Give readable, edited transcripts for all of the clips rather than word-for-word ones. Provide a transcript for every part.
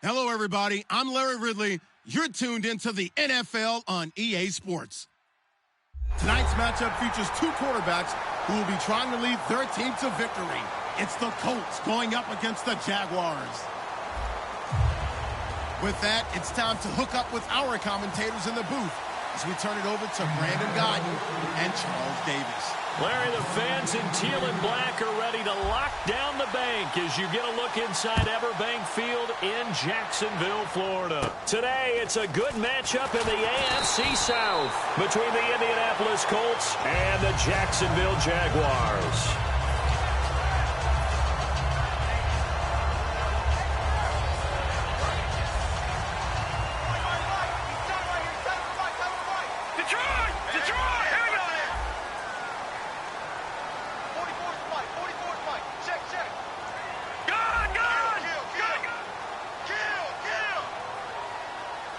Hello, everybody. I'm Larry Ridley. You're tuned into the NFL on EA Sports. Tonight's matchup features two quarterbacks who will be trying to lead their team to victory. It's the Colts going up against the Jaguars. With that, it's time to hook up with our commentators in the booth as we turn it over to Brandon Godden and Charles Davis. Larry, the fans in teal and black are ready to lock down the bank as you get a look inside Everbank Field in Jacksonville, Florida. Today, it's a good matchup in the AFC South between the Indianapolis Colts and the Jacksonville Jaguars.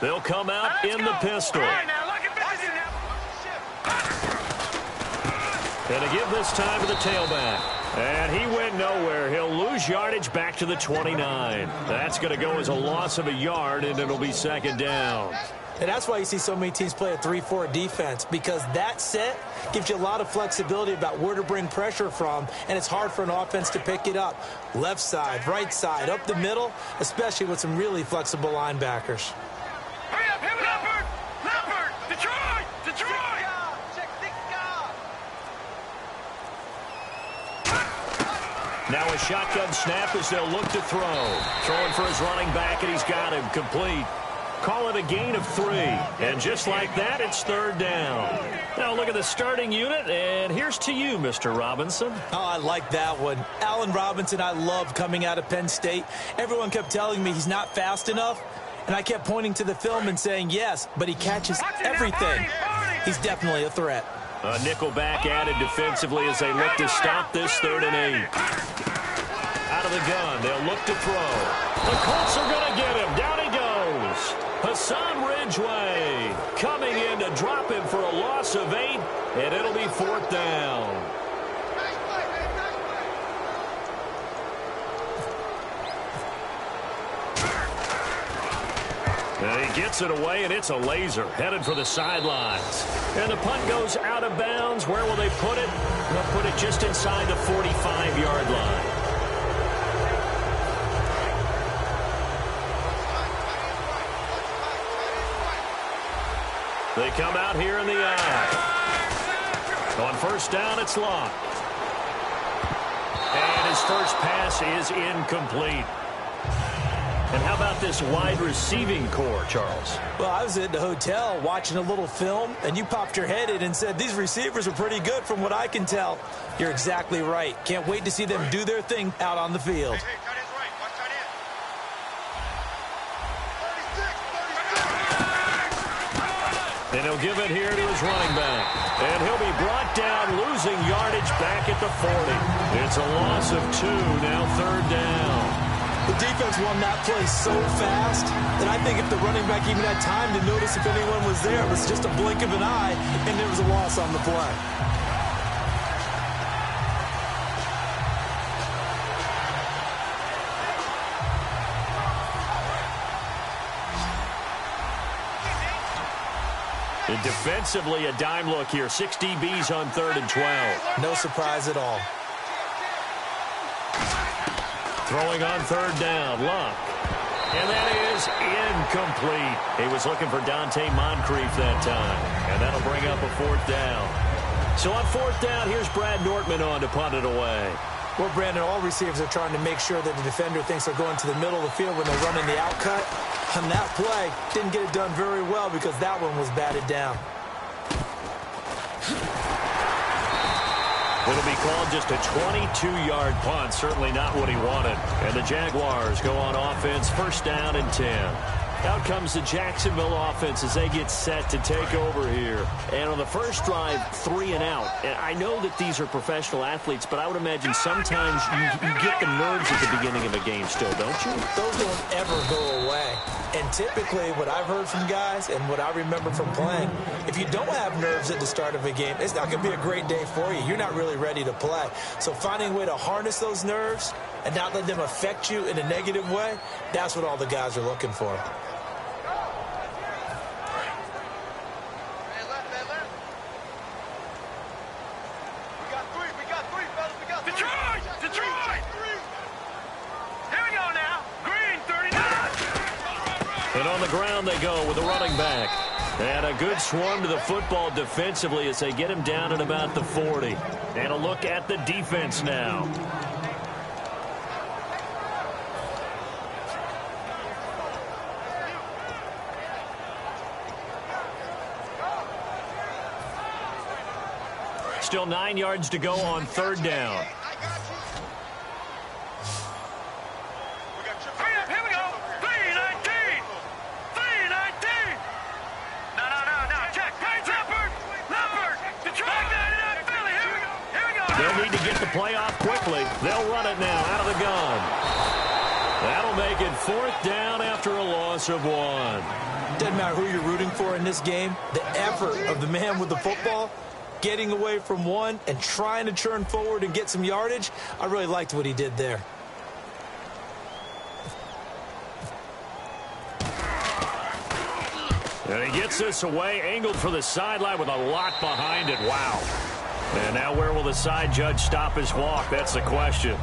They'll come out in the pistol. And to give this time to the tailback. And he went nowhere. He'll lose yardage back to the 29. That's going to go as a loss of a yard, and it'll be second down. And that's why you see so many teams play a 3-4 defense, because that set gives you a lot of flexibility about where to bring pressure from, and it's hard for an offense to pick it up. Left side, right side, up the middle, especially with some really flexible linebackers. Now a shotgun snap as they'll look to throw. Throwing for his running back, and he's got him complete. Call it a gain of 3. And just like that, it's third down. Now look at the starting unit, and here's to you, Mr. Robinson. Oh, I like that one. Allen Robinson, I love coming out of Penn State. Everyone kept telling me he's not fast enough, and I kept pointing to the film and saying yes, but he catches everything. He's definitely a threat. A nickelback added defensively as they look to stop this 3rd and 8. Out of the gun, they'll look to throw. The Colts are going to get him. Down he goes. Hassan Ridgeway coming in to drop him for a loss of 8, and it'll be 4th down. And he gets it away, and it's a laser headed for the sidelines. And the punt goes out of bounds. Where will they put it? They'll put it just inside the 45-yard line. They come out here in the eye. On first down, it's locked. And his first pass is incomplete. And how about this wide receiving core, Charles? Well, I was at the hotel watching a little film, and you popped your head in and said, these receivers are pretty good from what I can tell. You're exactly right. Can't wait to see them do their thing out on the field. And he'll give it here to his running back. And he'll be brought down, losing yardage back at the 40. It's a loss of 2, now 3rd down. The defense won that play so fast that I think if the running back even had time to notice if anyone was there, it was just a blink of an eye, and there was a loss on the play. And defensively, a dime look here. 6 DBs on 3rd and 12. No surprise at all. Throwing on 3rd down, Luck. And that is incomplete. He was looking for Dante Moncrief that time. And that'll bring up a 4th down. So on 4th down, here's Brad Nortman on to punt it away. Well, Brandon, all receivers are trying to make sure that the defender thinks they're going to the middle of the field when they're running the out-cut. On that play, didn't get it done very well because that one was batted down. It'll be called just a 22-yard punt. Certainly not what he wanted. And the Jaguars go on offense, first down and 10. Out comes the Jacksonville offense as they get set to take over here. And on the first drive, 3 and out. And I know that these are professional athletes, but I would imagine sometimes you get the nerves at the beginning of a game still, don't you? Those don't ever go away. And typically what I've heard from guys and what I remember from playing, if you don't have nerves at the start of a game, it's not going to be a great day for you. You're not really ready to play. So finding a way to harness those nerves and not let them affect you in a negative way, that's what all the guys are looking for. And on the ground they go with a running back. And a good swarm to the football defensively as they get him down at about the 40. And a look at the defense now. Still 9 yards to go on third down. They'll need to get the play off quickly. They'll run it now out of the gun. That'll make it fourth down after a loss of 1. Doesn't matter who you're rooting for in this game. The effort of the man with the football, getting away from one and trying to churn forward and get some yardage, I really liked what he did there. And he gets this away, angled for the sideline with a lot behind it. Wow. And now where will the side judge stop his walk? That's the question.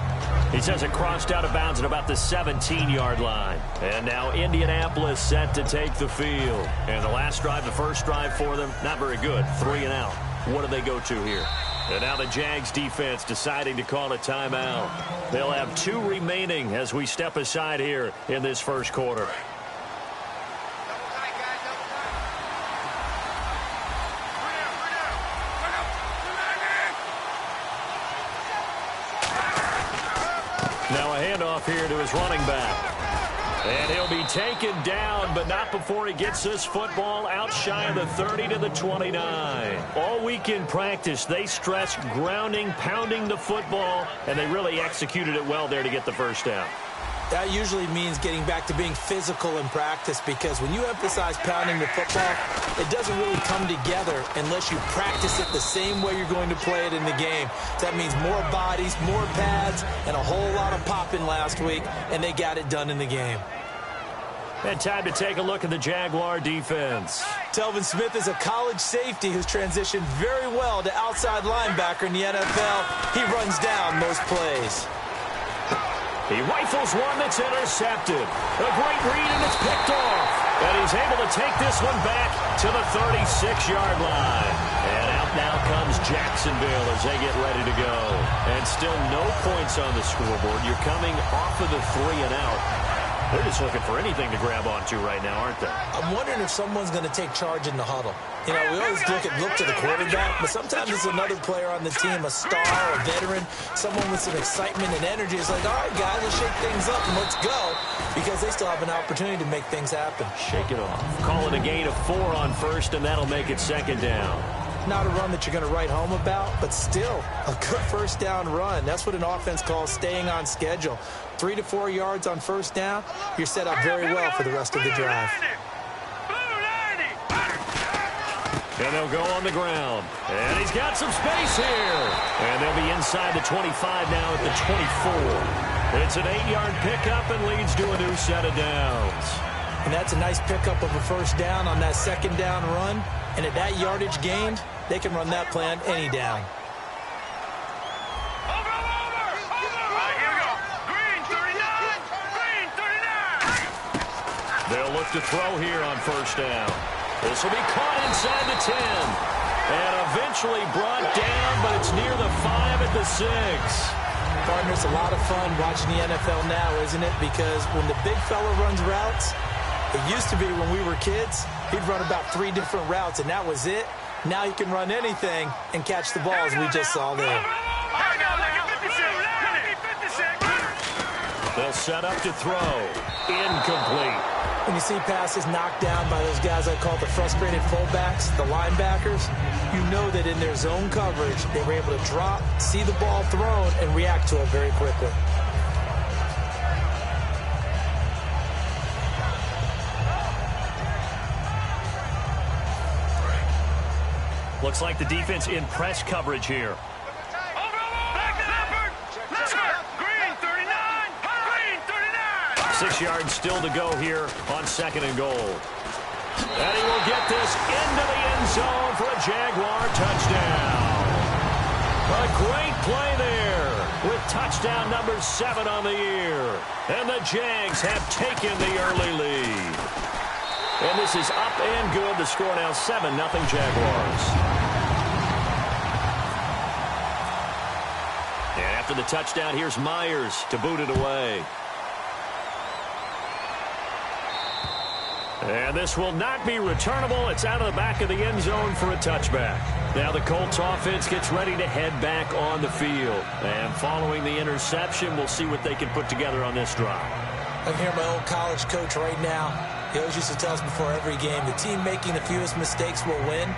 He says it crossed out of bounds at about the 17-yard line. And now Indianapolis set to take the field. And the last drive, the first drive for them, not very good. 3 and out. What do they go to here? And now the Jags defense deciding to call a timeout. They'll have 2 remaining as we step aside here in this first quarter. Now a handoff here to his running back. And he'll be taken down, but not before he gets this football out shy of the 30 to the 29. All week in practice, they stressed grounding, pounding the football, and they really executed it well there to get the first down. That usually means getting back to being physical in practice, because when you emphasize pounding the football, it doesn't really come together unless you practice it the same way you're going to play it in the game. That means more bodies, more pads, and a whole lot of popping last week, and they got it done in the game. And time to take a look at the Jaguar defense. Telvin Smith is a college safety who's transitioned very well to outside linebacker in the NFL. He runs down most plays. He rifles one that's intercepted. A great read, and it's picked off. And he's able to take this one back to the 36-yard line. And out now comes Jacksonville as they get ready to go. And still no points on the scoreboard. You're coming off of the 3 and out. They're just looking for anything to grab onto right now, aren't they? I'm wondering if someone's going to take charge in the huddle. You know, we always look to the quarterback, but sometimes it's another player on the team, a star, a veteran, someone with some excitement and energy. It's like, all right, guys, let's shake things up and let's go, because they still have an opportunity to make things happen. Shake it off. Call it a gain of 4 on first, and that'll make it second down. Not a run that you're going to write home about, but still a good first down run. That's what an offense calls staying on schedule. 3 to 4 yards on first down, you're set up very well for the rest of the drive. And they'll go on the ground. And he's got some space here. And they'll be inside the 25 now at the 24. It's an 8-yard pickup and leads to a new set of downs. And that's a nice pickup of a first down on that second down run. And at that yardage gained, they can run that play on any down. They'll look to throw here on first down. This will be caught inside the 10. And eventually brought down, but it's near the 5 at the 6. Partner, it's a lot of fun watching the NFL now, isn't it? Because when the big fella runs routes, it used to be when we were kids, he'd run about 3 different routes, and that was it. Now he can run anything and catch the ball, as we just saw there. They'll set up to throw. Incomplete. When you see passes knocked down by those guys I call the frustrated fullbacks, the linebackers, you know that in their zone coverage, they were able to drop, see the ball thrown, and react to it very quickly. Looks like the defense in press coverage here. Green 39. 6 yards still to go here on 2nd and goal. And he will get this into the end zone for a Jaguar touchdown. A great play there with touchdown number 7 on the year. And the Jags have taken the early lead. And this is up and good. The score now 7-0 Jaguars. And after the touchdown, here's Myers to boot it away. And this will not be returnable. It's out of the back of the end zone for a touchback. Now the Colts offense gets ready to head back on the field. And following the interception, we'll see what they can put together on this drive. I'm here, my old college coach right now. He always used to tell us before every game, the team making the fewest mistakes will win.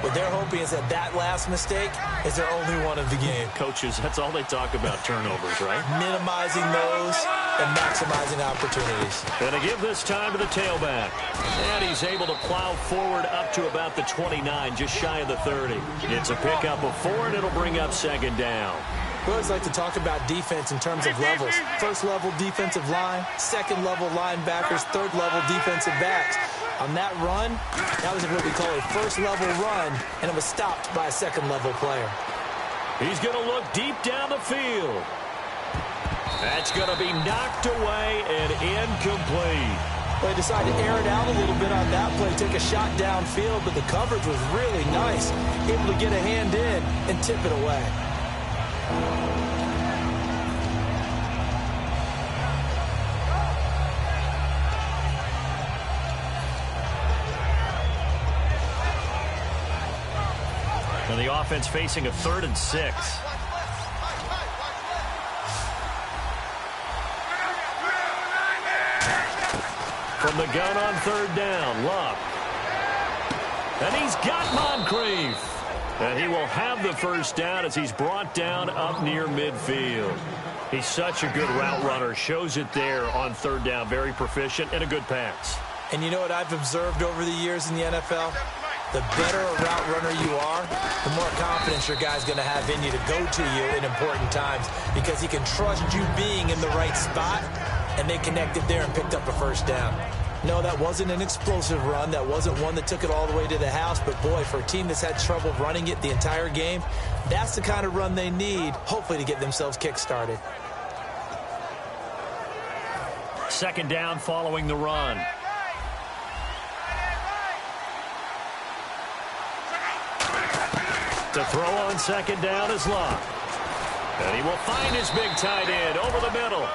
What they're hoping is that that last mistake is their only one of the game. Coaches, that's all they talk about, turnovers, right? Minimizing those and maximizing opportunities. And to give this time to the tailback. And he's able to plow forward up to about the 29, just shy of the 30. It's a pickup of 4, and it'll bring up 2nd down. We always like to talk about defense in terms of levels. First level defensive line, second level linebackers, third level defensive backs. On that run, that was what we call a first level run, and it was stopped by a second level player. He's going to look deep down the field. That's going to be knocked away and incomplete. Well, they decided to air it out a little bit on that play, take a shot downfield, but the coverage was really nice. Able to get a hand in and tip it away. And the offense facing a 3rd and 6. From the gun on 3rd down, Luck. And he's got Moncrief. And he will have the first down as he's brought down up near midfield. He's such a good route runner. Shows it there on 3rd down. Very proficient and a good pass. And you know what I've observed over the years in the NFL? The better a route runner you are, the more confidence your guy's going to have in you to go to you in important times because he can trust you being in the right spot, and they connected there and picked up a first down. No, that wasn't an explosive run. That wasn't one that took it all the way to the house. But, boy, for a team that's had trouble running it the entire game, that's the kind of run they need, hopefully, to get themselves kick-started. 2nd down following the run. To throw on 2nd down is Luck. And he will find his big tight end over the middle.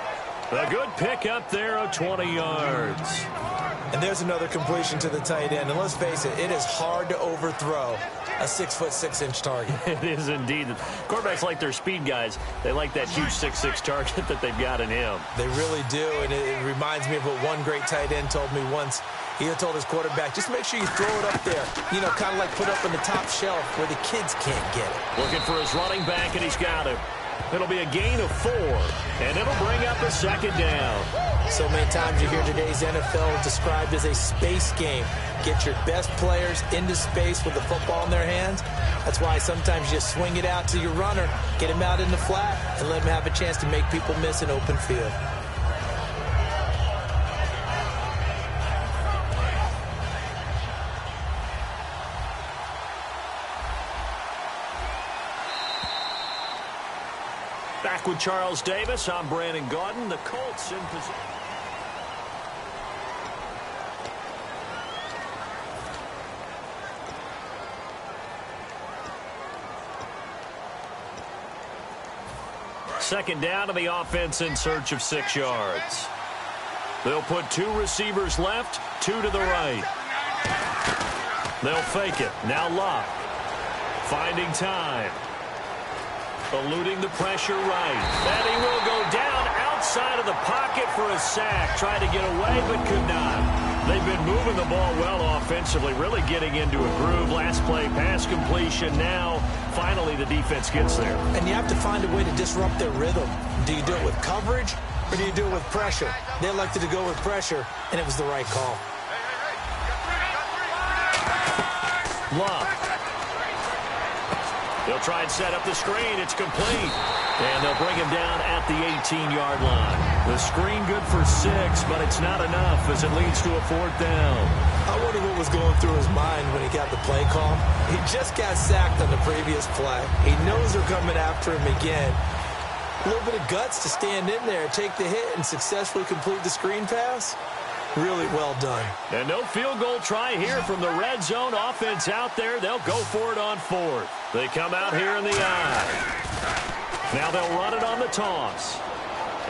A good pickup there of 20 yards. And there's another completion to the tight end. And let's face it, it is hard to overthrow a 6'6" target. It is indeed. Quarterbacks like their speed guys. They like that huge 6'6" target that they've got in him. They really do, and it reminds me of what one great tight end told me once. He told his quarterback, just make sure you throw it up there. You know, kind of like put up on the top shelf where the kids can't get it. Looking for his running back, and he's got him. It'll be a gain of 4, and it'll bring up a 2nd down. So many times you hear today's NFL described as a space game. Get your best players into space with the football in their hands. That's why sometimes you just swing it out to your runner, get him out in the flat, and let him have a chance to make people miss an open field. Back with Charles Davis, I'm Brandon Gaudin. The Colts in position. Second down to the offense in search of 6 yards. They'll put 2 receivers left, 2 to the right. They'll fake it. Now Luck. Finding time. Eluding the pressure right. And he will go down outside of the pocket for a sack. Tried to get away, but could not. They've been moving the ball well offensively, really getting into a groove. Last play, pass completion. Now, finally, the defense gets there. And you have to find a way to disrupt their rhythm. Do you do it with coverage, or do you do it with pressure? They elected to go with pressure, and it was the right call. Luck. He'll try and set up the screen. It's complete. And they'll bring him down at the 18-yard line. The screen good for 6, but it's not enough as it leads to a 4th down. I wonder what was going through his mind when he got the play call. He just got sacked on the previous play. He knows they're coming after him again. A little bit of guts to stand in there, take the hit, and successfully complete the screen pass. Really well done. And no field goal try here from the red zone offense out there. They'll go for it on 4th. They come out here in the I. Now they'll run it on the toss.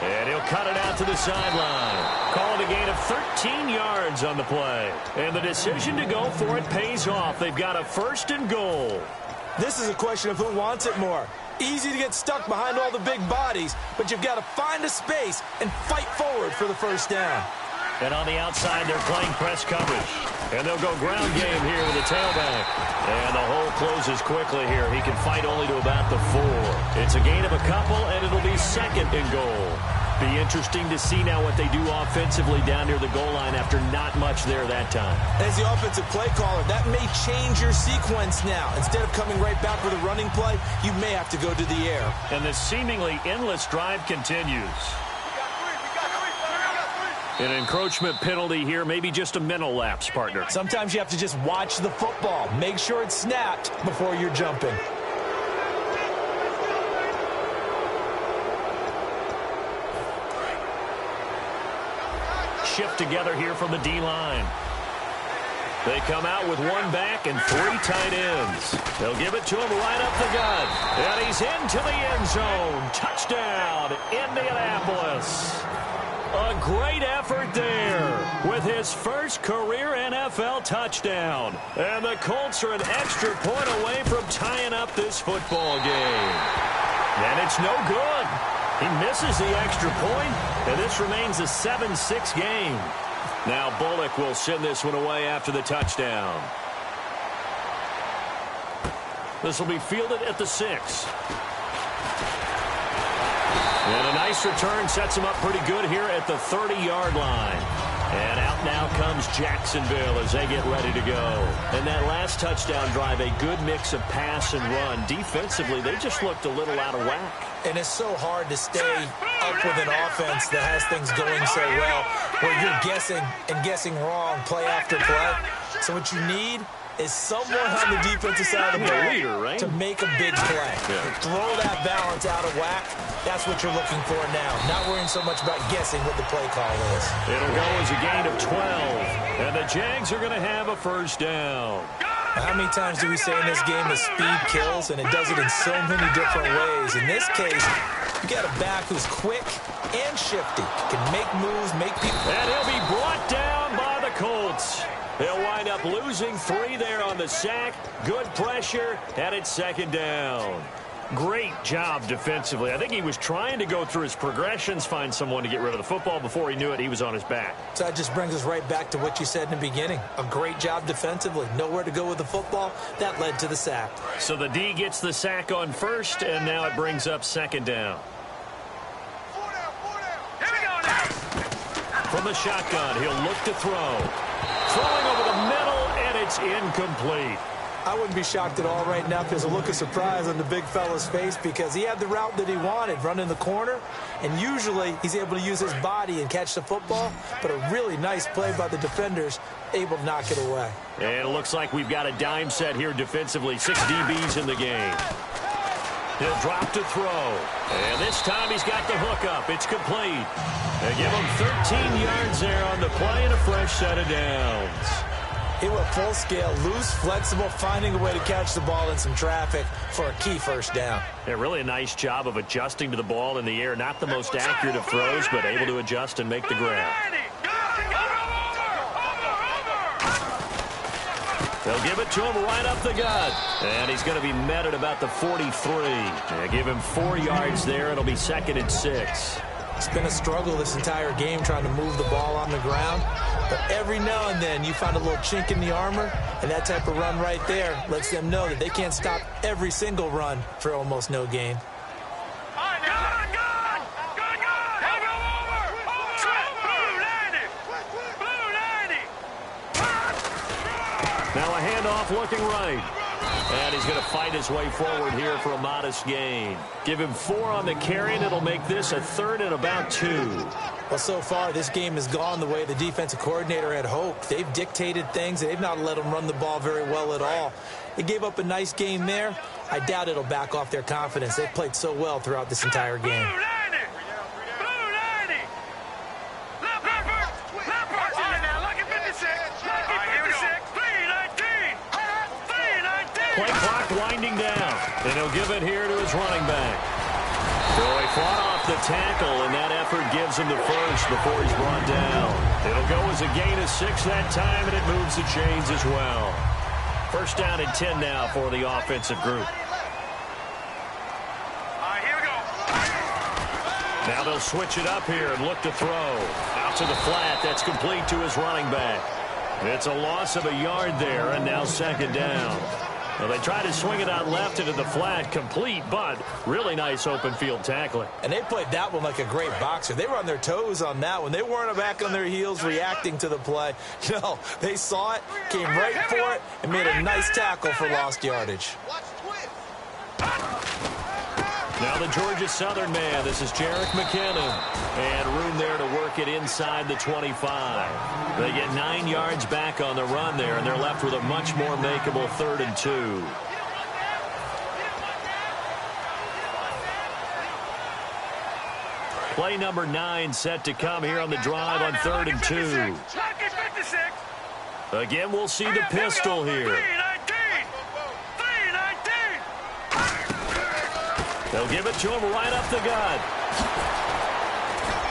And he'll cut it out to the sideline. Call it a gain of 13 yards on the play. And the decision to go for it pays off. They've got a 1st and goal. This is a question of who wants it more. Easy to get stuck behind all the big bodies, but you've got to find a space and fight forward for the 1st down. And on the outside, they're playing press coverage. And they'll go ground game here with a tailback. And the hole closes quickly here. He can fight only to about the 4. It's a gain of a couple, and it'll be 2nd and goal. Be interesting to see now what they do offensively down near the goal line after not much there that time. As the offensive play caller, that may change your sequence now. Instead of coming right back with a running play, you may have to go to the air. And the seemingly endless drive continues. An encroachment penalty here, maybe just a mental lapse, partner. Sometimes you have to just watch the football. Make sure it's snapped before you're jumping. Shift together here from the D-line. They come out with 1 back and 3 tight ends. They'll give it to him right up the gut. And he's into the end zone. Touchdown, Indianapolis. A great effort there with his first career NFL touchdown. And the Colts are an extra point away from tying up this football game. And it's no good. He misses the extra point, and this remains a 7-6 game. Now Bullock will send this one away after the touchdown. This will be fielded at the 6. And a nice return sets him up pretty good here at the 30-yard line. And out now comes Jacksonville as they get ready to go. And that last touchdown drive, a good mix of pass and run. Defensively, they just looked a little out of whack. And it's so hard to stay up with an offense that has things going so well, where you're guessing and guessing wrong play after play. So what you need is someone on the defensive side of the ball to make a big play. Throw that balance out of whack. That's what you're looking for now. Not worrying so much about guessing what the play call is. It'll go as a gain of 12. And the Jags are going to have a 1st down. How many times do we say in this game that speed kills, and it does it in so many different ways? In this case, you got a back who's quick and shifty. Can make moves, make people... And he'll be brought down by the Colts. They'll wind up losing 3 there on the sack. Good pressure, and it's 2nd down. Great job defensively. I think he was trying to go through his progressions, find someone to get rid of the football. Before he knew it, he was on his back. So that just brings us right back to what you said in the beginning. A great job defensively. Nowhere to go with the football. That led to the sack. So the D gets the sack on 1st, and now it brings up 2nd down. From the shotgun, he'll look to throw. Throwing over the middle, and it's incomplete. I wouldn't be shocked at all right now if there's a look of surprise on the big fella's face, because he had the route that he wanted, running the corner, and usually he's able to use his body and catch the football, but a really nice play by the defenders, able to knock it away. And it looks like we've got a dime set here defensively. 6 DBs in the game. He'll drop to throw. And this time he's got the hook up. It's complete. They give him 13 yards there on the play and a fresh set of downs. He went full scale, loose, flexible, finding a way to catch the ball in some traffic for a key 1st down. Yeah, really a nice job of adjusting to the ball in the air. Not the most accurate of throws, but able to adjust and make the grab. They'll give it to him right up the gut. And he's going to be met at about the 43. They give him 4 yards there. It'll be 2nd and 6. It's been a struggle this entire game trying to move the ball on the ground. But every now and then you find a little chink in the armor, and that type of run right there lets them know that they can't stop every single run for almost no gain. Now a handoff looking right. And he's going to fight his way forward here for a modest gain. Give him 4 on the carry, and it'll make this a 3rd and about 2. Well, so far, this game has gone the way the defensive coordinator had hoped. They've dictated things. They've not let them run the ball very well at all. They gave up a nice game there. I doubt it'll back off their confidence. They've played so well throughout this entire game. Play clock winding down, and he'll give it here to his running back. So he fought off the tackle, and that effort gives him the first before he's brought down. It'll go as a gain of 6 that time, and it moves the chains as well. First down and 10 now for the offensive group. Here we go. Now they'll switch it up here and look to throw. Out to the flat. That's complete to his running back. It's a loss of a yard there, and now 2nd down. Well, they try to swing it out left into the flat, complete, but really nice open field tackling. And they played that one like a great boxer. They were on their toes on that one. They weren't back on their heels reacting to the play. No, they saw it, came right for it, and made a nice tackle for lost yardage. Now the Georgia Southern man. This is Jerick McKinnon. And room there to work it inside the 25. They get 9 yards back on the run there, and they're left with a much more makeable 3rd and 2. Play number 9 set to come here on the drive on 3rd and 2. Again, we'll see the pistol here. They'll give it to him right up the gut.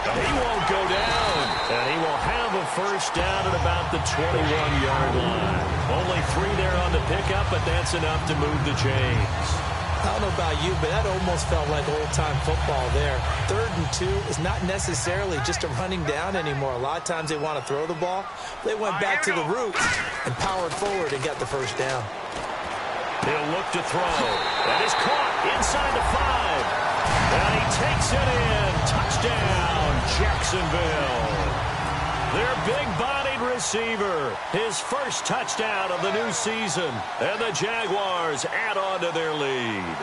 He won't go down, and he will have a first down at about the 21-yard line. Only 3 there on the pickup, but that's enough to move the chains. I don't know about you, but that almost felt like old-time football there. 3rd and 2 is not necessarily just a running down anymore. A lot of times they want to throw the ball. They went back to the roots and powered forward and got the first down. He'll look to throw. That is caught inside the 5. And he takes it in. Touchdown, Jacksonville. Their big-bodied receiver. His first touchdown of the new season. And the Jaguars add on to their lead.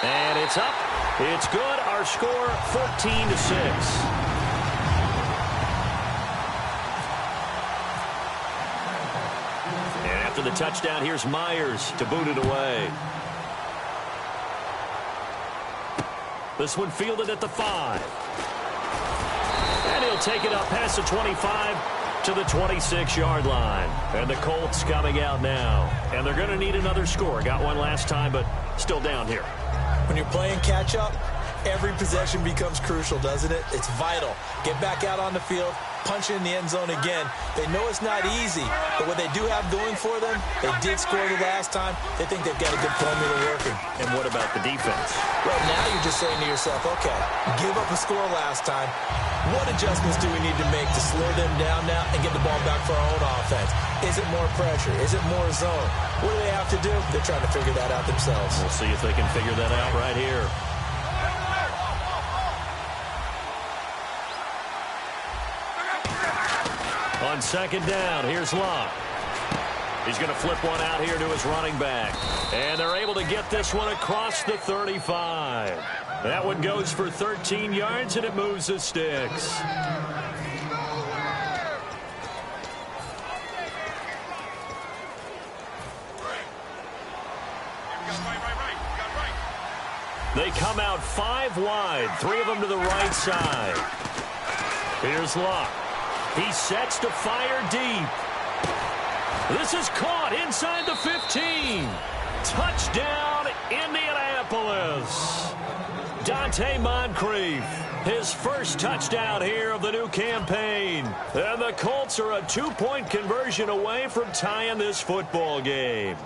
And it's up. It's good. Our score, 14-6. After the touchdown, here's Myers to boot it away. This one fielded at the 5. And he'll take it up past the 25 to the 26-yard line. And the Colts coming out now. And they're going to need another score. Got one last time, but still down here. When you're playing catch-up, every possession becomes crucial, doesn't it? It's vital. Get back out on the field, punch it in the end zone again. They know it's not easy, but what they do have going for them, they did score the last time. They think they've got a good formula working. And what about the defense? Well, now you're just saying to yourself, okay, give up a score last time. What adjustments do we need to make to slow them down now and get the ball back for our own offense? Is it more pressure? Is it more zone? What do they have to do? They're trying to figure that out themselves. We'll see if they can figure that out right here. On 2nd down, here's Locke. He's going to flip one out here to his running back. And they're able to get this one across the 35. That one goes for 13 yards, and it moves the sticks. They come out 5 wide, 3 of them to the right side. Here's Locke. He sets to fire deep. This is caught inside the 15. Touchdown, Indianapolis. Dante Moncrief, his first touchdown here of the new campaign. And the Colts are a 2-point conversion away from tying this football game.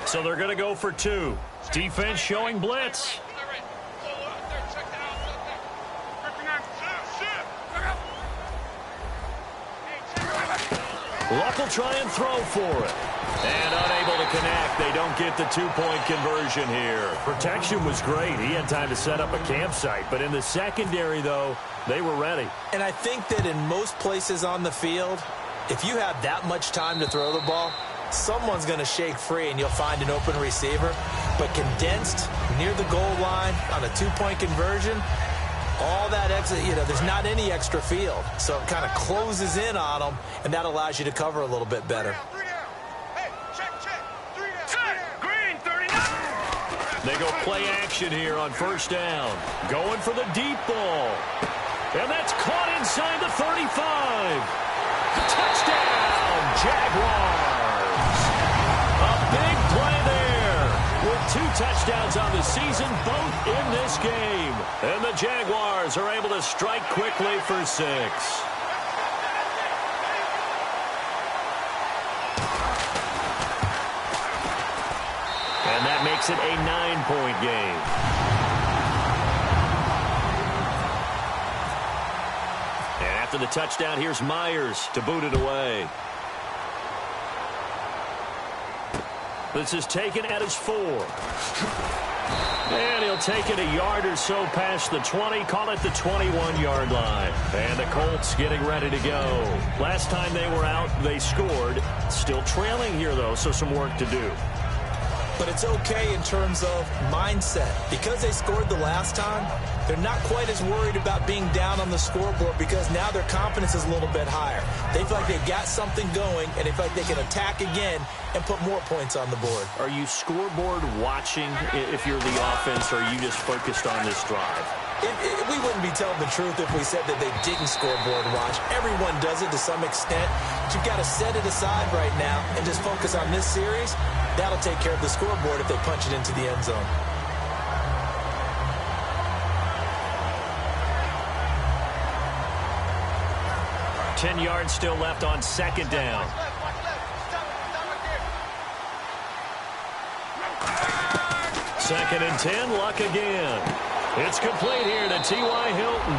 So they're going to go for 2. Defense showing blitz. Luck will try and throw for it. And unable to connect. They don't get the two-point conversion here. Protection was great. He had time to set up a campsite. But in the secondary, though, they were ready. And I think that in most places on the field, if you have that much time to throw the ball, someone's going to shake free and you'll find an open receiver. But condensed near the goal line on a two-point conversion, all that extra, there's not any extra field. So it kind of closes in on them, and that allows you to cover a little bit better. They go play action here on first down. Going for the deep ball. And that's caught inside the 35. Touchdown, Jaguars. A big play there. With 2 touchdowns on the season, both in this game. And the Jaguars are able to strike quickly for 6. And that makes it a 9-point game. And after the touchdown, here's Myers to boot it away. This is taken at his 4. And he'll take it a yard or so past the 20, call it the 21-yard line. And the Colts getting ready to go. Last time they were out, they scored. Still trailing here, though, so some work to do. But it's okay in terms of mindset. Because they scored the last time, they're not quite as worried about being down on the scoreboard because now their confidence is a little bit higher. They feel like they've got something going, and they feel like they can attack again and put more points on the board. Are you scoreboard watching if you're the offense, or are you just focused on this drive? We wouldn't be telling the truth if we said that they didn't scoreboard watch. Everyone does it to some extent. But you've got to set it aside right now and just focus on this series. That'll take care of the scoreboard if they punch it into the end zone. Ten yards still left on second down. Second and 10, Luck again. It's complete here to T.Y. Hilton.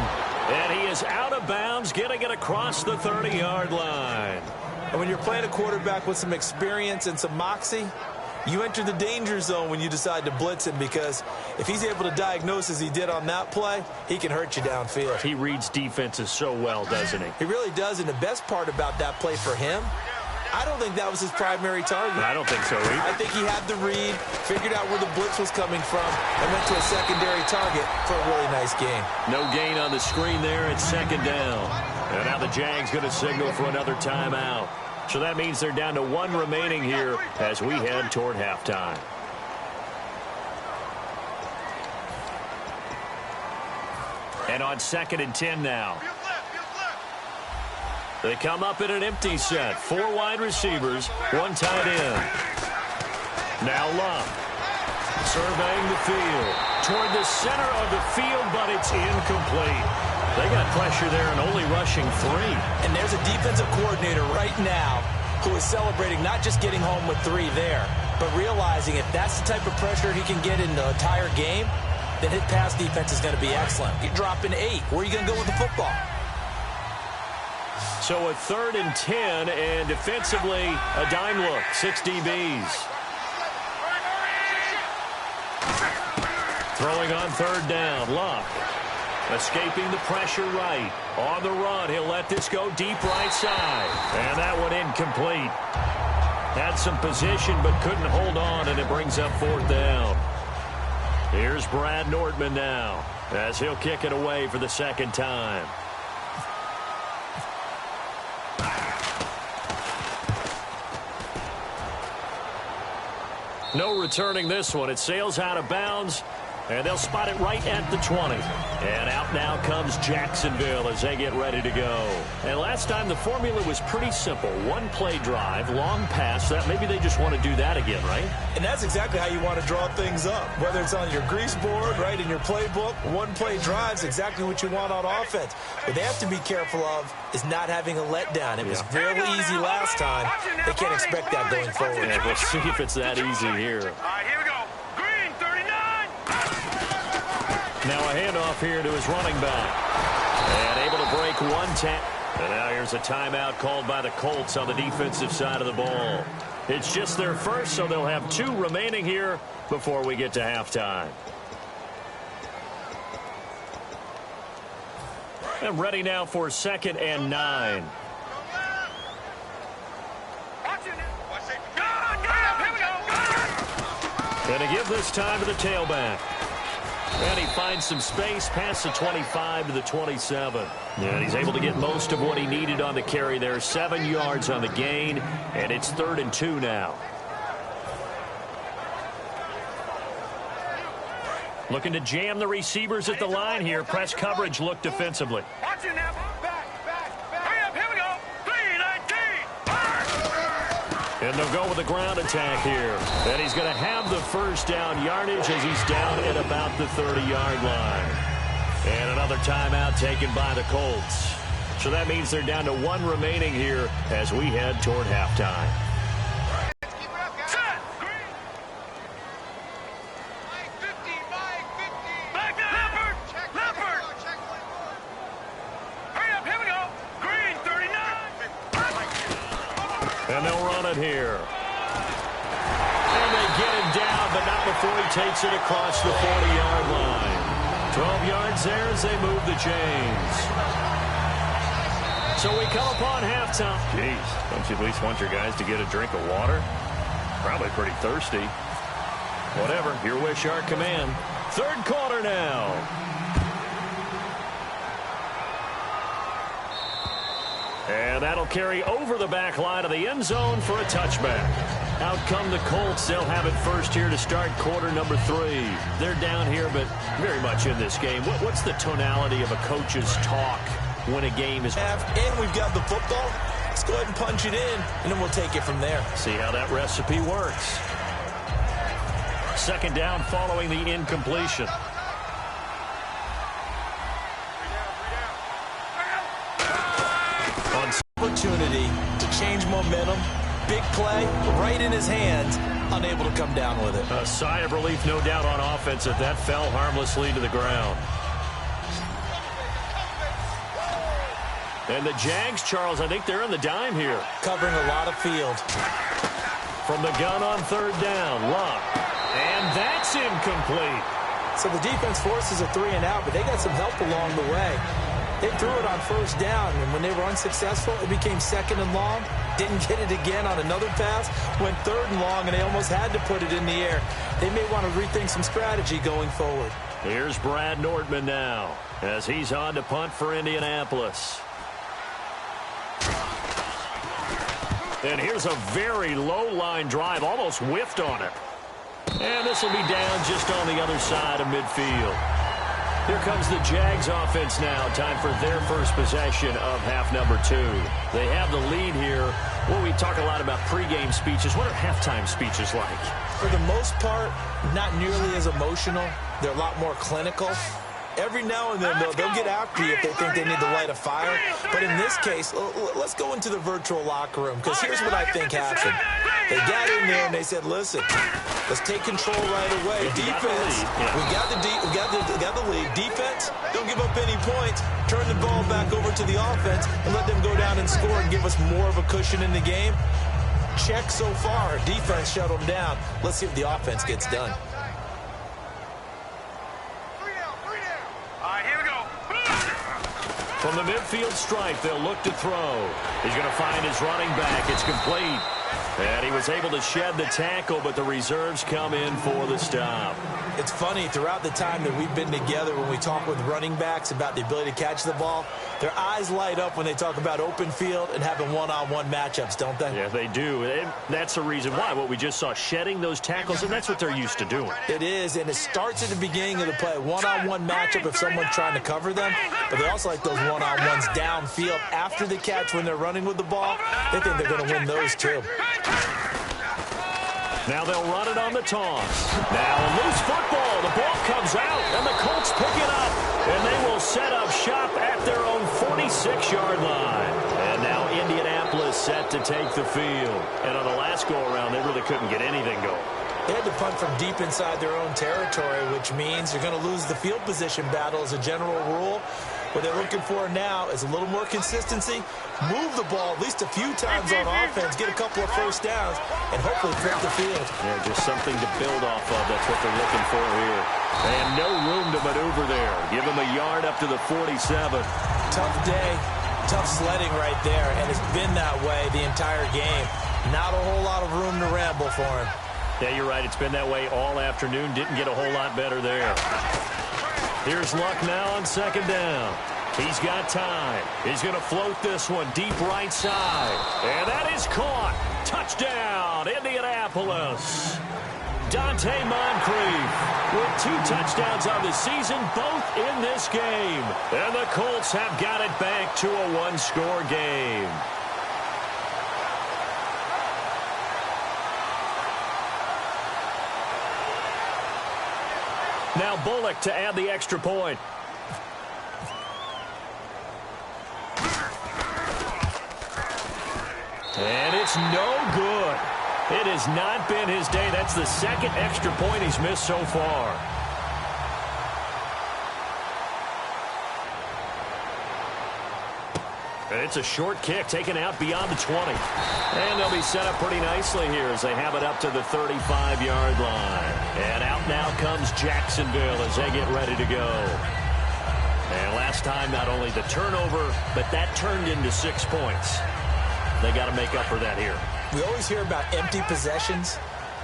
And he is out of bounds, getting it across the 30-yard line. And when you're playing a quarterback with some experience and some moxie, you enter the danger zone when you decide to blitz him, because if he's able to diagnose as he did on that play, he can hurt you downfield. He reads defenses so well, doesn't he? He really does, and the best part about that play for him, I don't think that was his primary target. I don't think so either. I think he had the read, figured out where the blitz was coming from, and went to a secondary target for a really nice gain. No gain on the screen there. It's second down. And now the Jags going to signal for another timeout. So that means they're down to 1 remaining here as we head toward halftime. And on second and 10 now. They come up in an empty set. 4 wide receivers, 1 tight end. Now Luck. Surveying the field. Toward the center of the field, but it's incomplete. They got pressure there and only rushing 3. And there's a defensive coordinator right now who is celebrating not just getting home with 3 there, but realizing if that's the type of pressure he can get in the entire game, then his pass defense is going to be excellent. You're dropping 8. Where are you going to go with the football? So a 3rd and 10, and defensively, a dime look. 6 DBs. Throwing on 3rd down, Luck. Escaping the pressure right. On the run, he'll let this go deep right side. And that one incomplete. Had some position but couldn't hold on, and it brings up 4th down. Here's Brad Nordman now as he'll kick it away for the 2nd time. No returning this one. It sails out of bounds, and they'll spot it right at the 20. And out now comes Jacksonville as they get ready to go. And last time the formula was pretty simple. 1-play drive, long pass. That maybe they just want to do that again, right? And that's exactly how you want to draw things up. Whether it's on your grease board, right, in your playbook, 1-play drive is exactly what you want on offense. What they have to be careful of is not having a letdown. It was very easy last time. They can't expect that going forward. Yeah, we'll see if it's that easy here. All right, here we go. Green, 39. Now a handoff here to his running back. And able to break 1 tackle. And now here's a timeout called by the Colts on the defensive side of the ball. It's just their first, so they'll have 2 remaining here before we get to halftime. And ready now for 2nd and 9. Going to give this time to the tailback. And he finds some space past the 25 to the 27. And he's able to get most of what he needed on the carry there. 7 yards on the gain, and it's 3rd and 2 now. Looking to jam the receivers at the line here. Press coverage look defensively. Watch it now. Hurry up, here we go. 3-19. And they'll go with a ground attack here. And he's going to have the first down yardage as he's down at about the 30-yard line. And another timeout taken by the Colts. So that means they're down to 1 remaining here as we head toward halftime. And they'll run it here. And they get him down, but not before he takes it across the 40-yard line. 12 yards there as they move the chains. So we come upon halftime. Jeez, don't you at least want your guys to get a drink of water? Probably pretty thirsty. Whatever, your wish, our command. 3rd quarter now. And that'll carry over the back line of the end zone for a touchback. Out come the Colts. They'll have it first here to start quarter number 3. They're down here, but very much in this game. What's the tonality of a coach's talk when a game is... And we've got the football. Let's go ahead and punch it in, and then we'll take it from there. See how that recipe works. 2nd down following the incompletion. Opportunity to change momentum. Big play right in his hands. Unable to come down with it. A sigh of relief, no doubt, on offense if that fell harmlessly to the ground. And the Jags, Charles, I think they're in the dime here. Covering a lot of field. From the gun on 3rd down, Luck. And that's incomplete. So the defense forces a 3 and out, but they got some help along the way. They threw it on 1st down, and when they were unsuccessful, it became 2nd and long. Didn't get it again on another pass. Went 3rd and long, and they almost had to put it in the air. They may want to rethink some strategy going forward. Here's Brad Nordman now as he's on to punt for Indianapolis. And here's a very low-line drive, almost whiffed on it. And this will be down just on the other side of midfield. Here comes the Jags offense now. Time for their first possession of half number 2. They have the lead here. Well, we talk a lot about pregame speeches. What are halftime speeches like? For the most part, not nearly as emotional. They're a lot more clinical. Every now and then, they'll get after you if they think they need to light a fire. But in this case, let's go into the virtual locker room, because here's what I think happened. They got in there and they said, listen, let's take control right away. Defense, we got the lead. Defense, don't give up any points. Turn the ball back over to the offense and let them go down and score and give us more of a cushion in the game. Check so far. Defense shut them down. Let's see if the offense gets done. From the midfield stripe, they'll look to throw. He's going to find his running back. It's complete. And he was able to shed the tackle, but the reserves come in for the stop. It's funny, throughout the time that we've been together, when we talk with running backs about the ability to catch the ball, their eyes light up when they talk about open field and having one-on-one matchups, don't they? Yeah, they do. And that's the reason why. What we just saw, shedding those tackles, and that's what they're used to doing. It is, and it starts at the beginning of the play. One-on-one matchup if someone's trying to cover them, but they also like those one-on-ones downfield after the catch when they're running with the ball. They think they're going to win those too. Now they'll run it on the toss. Now a loose football. The ball comes out, and the Colts pick it up. And they will set up shop at their own 46-yard line. And now Indianapolis set to take the field. And on the last go-around, they really couldn't get anything going. They had to punt from deep inside their own territory, which means you're going to lose the field position battle as a general rule. What they're looking for now is a little more consistency, move the ball at least a few times on offense, get a couple of first downs, and hopefully flip the field. Yeah, just something to build off of. That's what they're looking for here. And no room to maneuver there. Give him a yard up to the 47. Tough day, tough sledding right there, and it's been that way the entire game. Not a whole lot of room to ramble for him. Yeah, you're right. It's been that way all afternoon. Didn't get a whole lot better there. Here's Luck now on second down. He's got time. He's going to float this one deep right side. And that is caught. Touchdown, Indianapolis. Dante Moncrief with 2 touchdowns on the season, both in this game. And the Colts have got it back to a 1-score game. Now Bullock to add the extra point. And it's no good. It has not been his day. That's the second extra point he's missed so far. And it's a short kick taken out beyond the 20. And they'll be set up pretty nicely here as they have it up to the 35-yard line. And out now comes Jacksonville as they get ready to go. And last time, not only the turnover, but that turned into 6 points. They got to make up for that here. We always hear about empty possessions,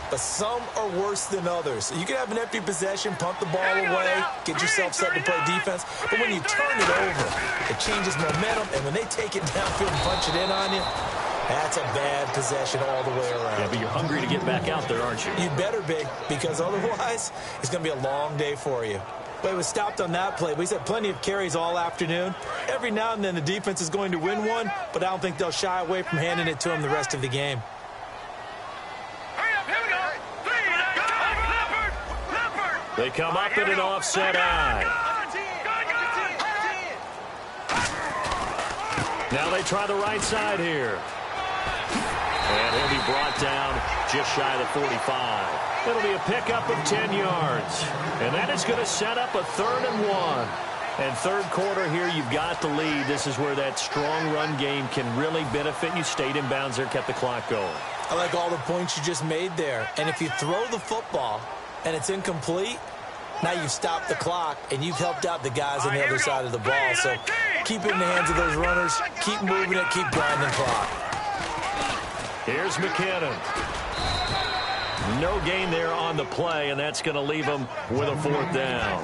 but some are worse than others. You can have an empty possession, pump the ball away, get yourself set to play defense, but when you turn it over, it changes momentum, and when they take it downfield and punch it in on you, that's a bad possession all the way around. Yeah, but you're hungry to get back out there, aren't you? You better be, because otherwise, it's going to be a long day for you. But it was stopped on that play. We had plenty of carries all afternoon. Every now and then the defense is going to win one, but I don't think they'll shy away from handing it to him the rest of the game. They come up in an offset eye. Now they try the right side here. And he'll be brought down just shy of the 45. It'll be a pickup of 10 yards. And that is going to set up a 3rd and 1. And third quarter here, you've got the lead. This is where that strong run game can really benefit you. Stayed in bounds there, kept the clock going. I like all the points you just made there. And if you throw the football and it's incomplete, now you've stopped the clock and you've helped out the guys on the other side of the ball. So keep it in the hands of those runners. Keep moving it. Keep grinding clock. Here's McKinnon. No gain there on the play, and that's going to leave them with a 4th down.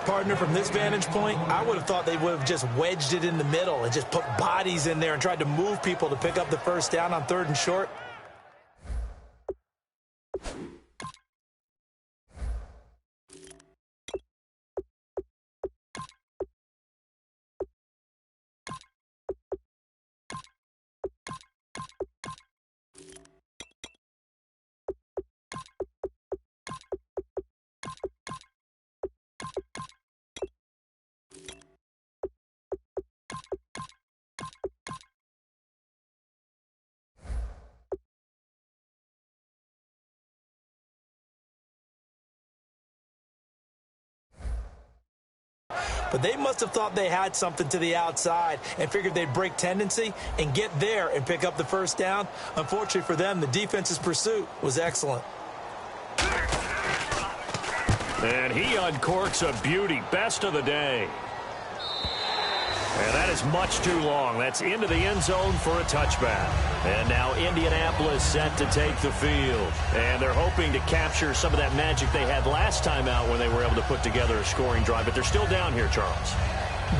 Partner, from this vantage point, I would have thought they would have just wedged it in the middle and just put bodies in there and tried to move people to pick up the first down on 3rd and short. But they must have thought they had something to the outside and figured they'd break tendency and get there and pick up the first down. Unfortunately for them, the defense's pursuit was excellent. And he uncorks a beauty. Best of the day. And that is much too long. That's into the end zone for a touchback. And now Indianapolis set to take the field. And they're hoping to capture some of that magic they had last time out when they were able to put together a scoring drive. But they're still down here, Charles.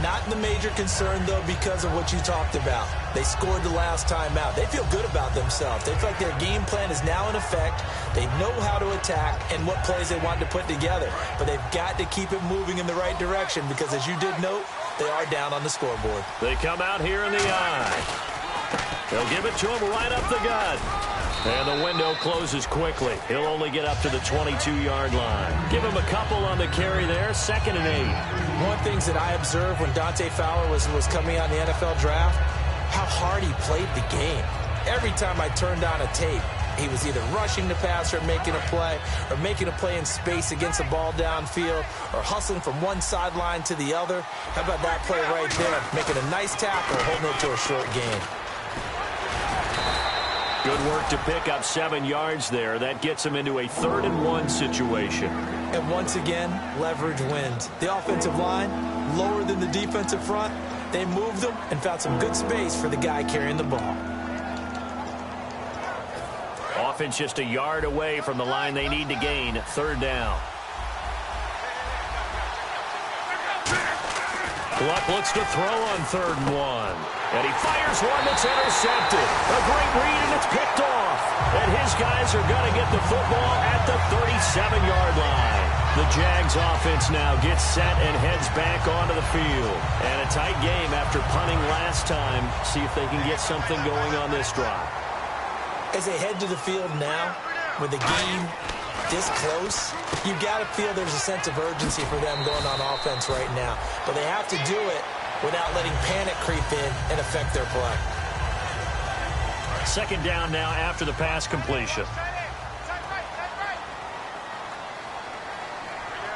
Not the major concern, though, because of what you talked about. They scored the last time out. They feel good about themselves. They feel like their game plan is now in effect. They know how to attack and what plays they want to put together. But they've got to keep it moving in the right direction because, as you did note, they are down on the scoreboard. They come out here in the eye. They'll give it to him right up the gut. And the window closes quickly. He'll only get up to the 22-yard line. Give him a couple on the carry there. 2nd and 8. One of the things that I observed when Dante Fowler was coming on the NFL draft, how hard he played the game. Every time I turned on a tape, He was either rushing the passer or making a play in space against a ball downfield, or hustling from one sideline to the other. How about that play right there? Making a nice tackle, holding it to a short gain. Good work to pick up 7 yards there. That gets him into a 3rd-and-1 situation. And once again, leverage wins. The offensive line, lower than the defensive front. They moved them and found some good space for the guy carrying the ball. Offense just a yard away from the line they need to gain. 3rd down. Luck looks to throw on 3rd and 1. And he fires one that's intercepted. A great read, and it's picked off. And his guys are going to get the football at the 37-yard line. The Jags offense now gets set and heads back onto the field. And a tight game after punting last time. See if they can get something going on this drive. As they head to the field now, with the game this close, you got to feel there's a sense of urgency for them going on offense right now. But they have to do it without letting panic creep in and affect their play. 2nd down now after the pass completion.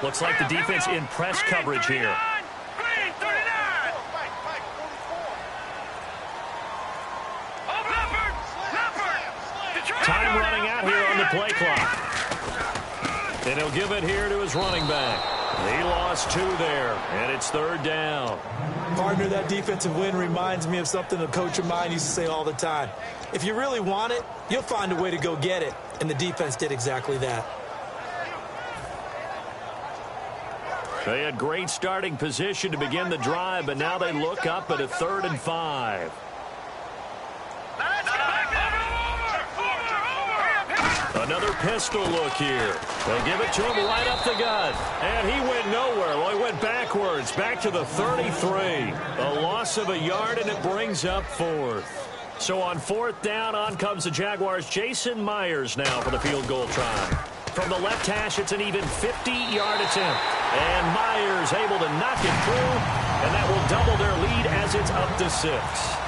Looks like the defense in press coverage here. Time running out here on the play clock. And he'll give it here to his running back. He lost 2 there, and it's 3rd down. Partner, that defensive win reminds me of something a coach of mine used to say all the time. If you really want it, you'll find a way to go get it. And the defense did exactly that. They had great starting position to begin the drive, but now they look up at a 3rd and 5. Another pistol look here. They'll give it to him right up the gut. And he went nowhere. Well, he went backwards, back to the 33. A loss of a yard, and it brings up 4th. So on 4th down, on comes the Jaguars' Jason Myers now for the field goal try. From the left hash, it's an even 50-yard attempt. And Myers able to knock it through, and that will double their lead as it's up to 6.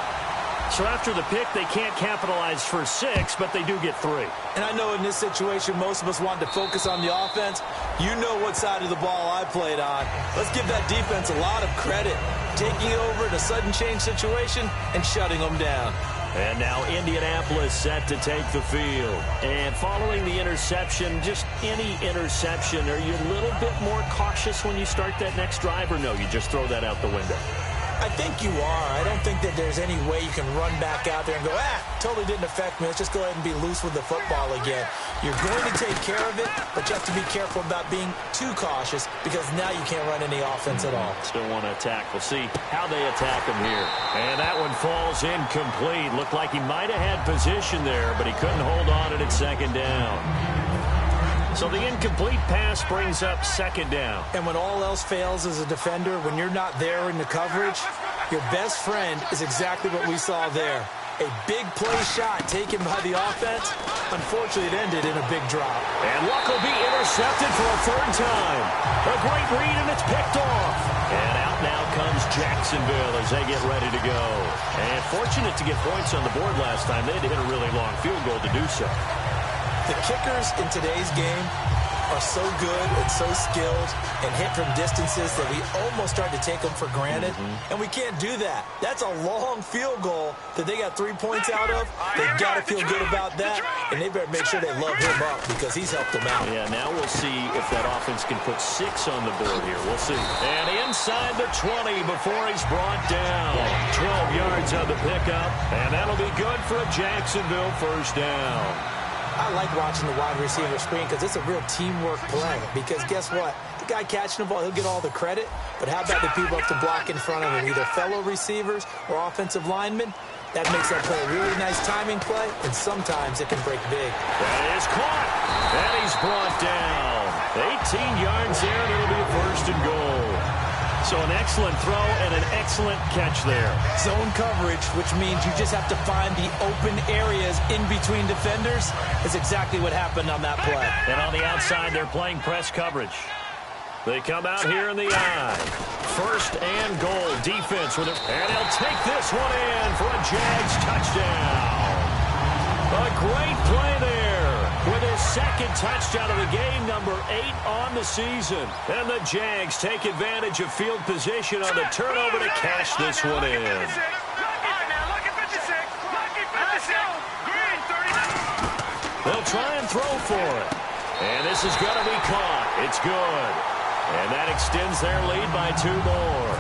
So after the pick, they can't capitalize for 6, but they do get 3. And I know in this situation, most of us wanted to focus on the offense. You know what side of the ball I played on. Let's give that defense a lot of credit. Taking over in a sudden change situation and shutting them down. And now Indianapolis set to take the field. And following the interception, just any interception, are you a little bit more cautious when you start that next drive, or no, you just throw that out the window? I think you are. I don't think that there's any way you can run back out there and go, totally didn't affect me. Let's just go ahead and be loose with the football again. You're going to take care of it, but you have to be careful about being too cautious because now you can't run any offense at all. Still want to attack. We'll see how they attack him here. And that one falls incomplete. Looked like he might have had position there, but he couldn't hold on at 2nd down. So the incomplete pass brings up 2nd down. And when all else fails as a defender, when you're not there in the coverage, your best friend is exactly what we saw there. A big play shot taken by the offense. Unfortunately, it ended in a big drop. And Luck will be intercepted for a 3rd time. A great read, and it's picked off. And out now comes Jacksonville as they get ready to go. And fortunate to get points on the board last time. They had to hit a really long field goal to do so. The kickers in today's game are so good and so skilled and hit from distances that we almost start to take them for granted. And we can't do that. That's a long field goal that they got 3 points out of. They've got to feel good about that, and they better make sure they love him up because he's helped them out. Yeah, now we'll see if that offense can put 6 on the board here. We'll see. And inside the 20 before he's brought down. 12 yards on the pickup, and that'll be good for a Jacksonville 1st down. I like watching the wide receiver screen because it's a real teamwork play. Because guess what? The guy catching the ball, he'll get all the credit. But how about the people up to block in front of him, either fellow receivers or offensive linemen? That makes that play a really nice timing play, and sometimes it can break big. That is caught, and he's brought down. 18 yards there, and it'll be a 1st and goal. So an excellent throw and an excellent catch there. Zone coverage, which means you just have to find the open areas in between defenders, is exactly what happened on that play. And on the outside, they're playing press coverage. They come out here in the eye. 1st and goal, defense with it. And they'll take this one in for a Jags touchdown. A great play there. second touchdown of the game, number 8 on the season. And the Jags take advantage of field position on the turnover to cash this one in. They'll try and throw for it. And this is going to be caught. It's good. And that extends their lead by 2 more.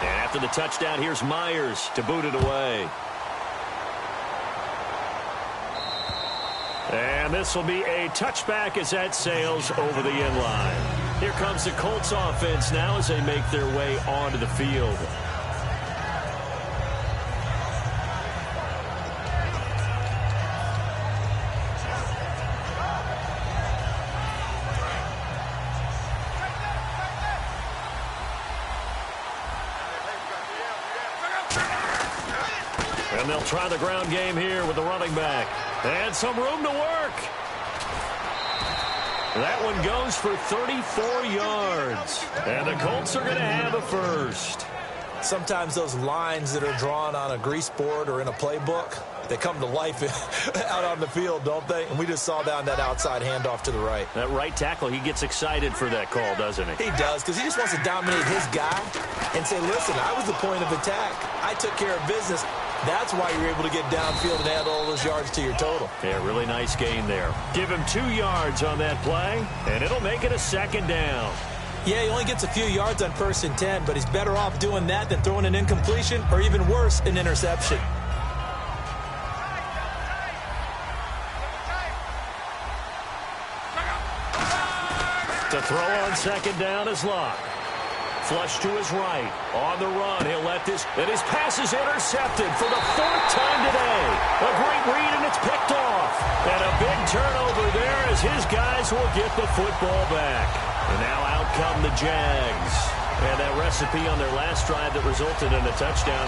And after the touchdown, here's Myers to boot it away. And this will be a touchback as that sails over the end line. Here comes the Colts offense now as they make their way onto the field. And they'll try the ground game here with the running back. And some room to work. That one goes for 34 yards. And the Colts are going to have a first. Sometimes those lines that are drawn on a grease board or in a playbook, they come to life out on the field, don't they? And we just saw down that outside handoff to the right. That right tackle, he gets excited for that call, doesn't he? He does, because he just wants to dominate his guy and say, listen, I was the point of attack. I took care of business. That's why you're able to get downfield and add all those yards to your total. Yeah, really nice gain there. Give him 2 yards on that play, and it'll make it a second down. Yeah, he only gets a few yards on 1st and 10, but he's better off doing that than throwing an incompletion or even worse, an interception. To throw on 2nd down is Locke. Flush to his right. On the run, he'll let this. And his pass is intercepted for the 4th time today. A great read, and it's picked off. And a big turnover there as his guys will get the football back. And now out come the Jags. And that recipe on their last drive that resulted in a touchdown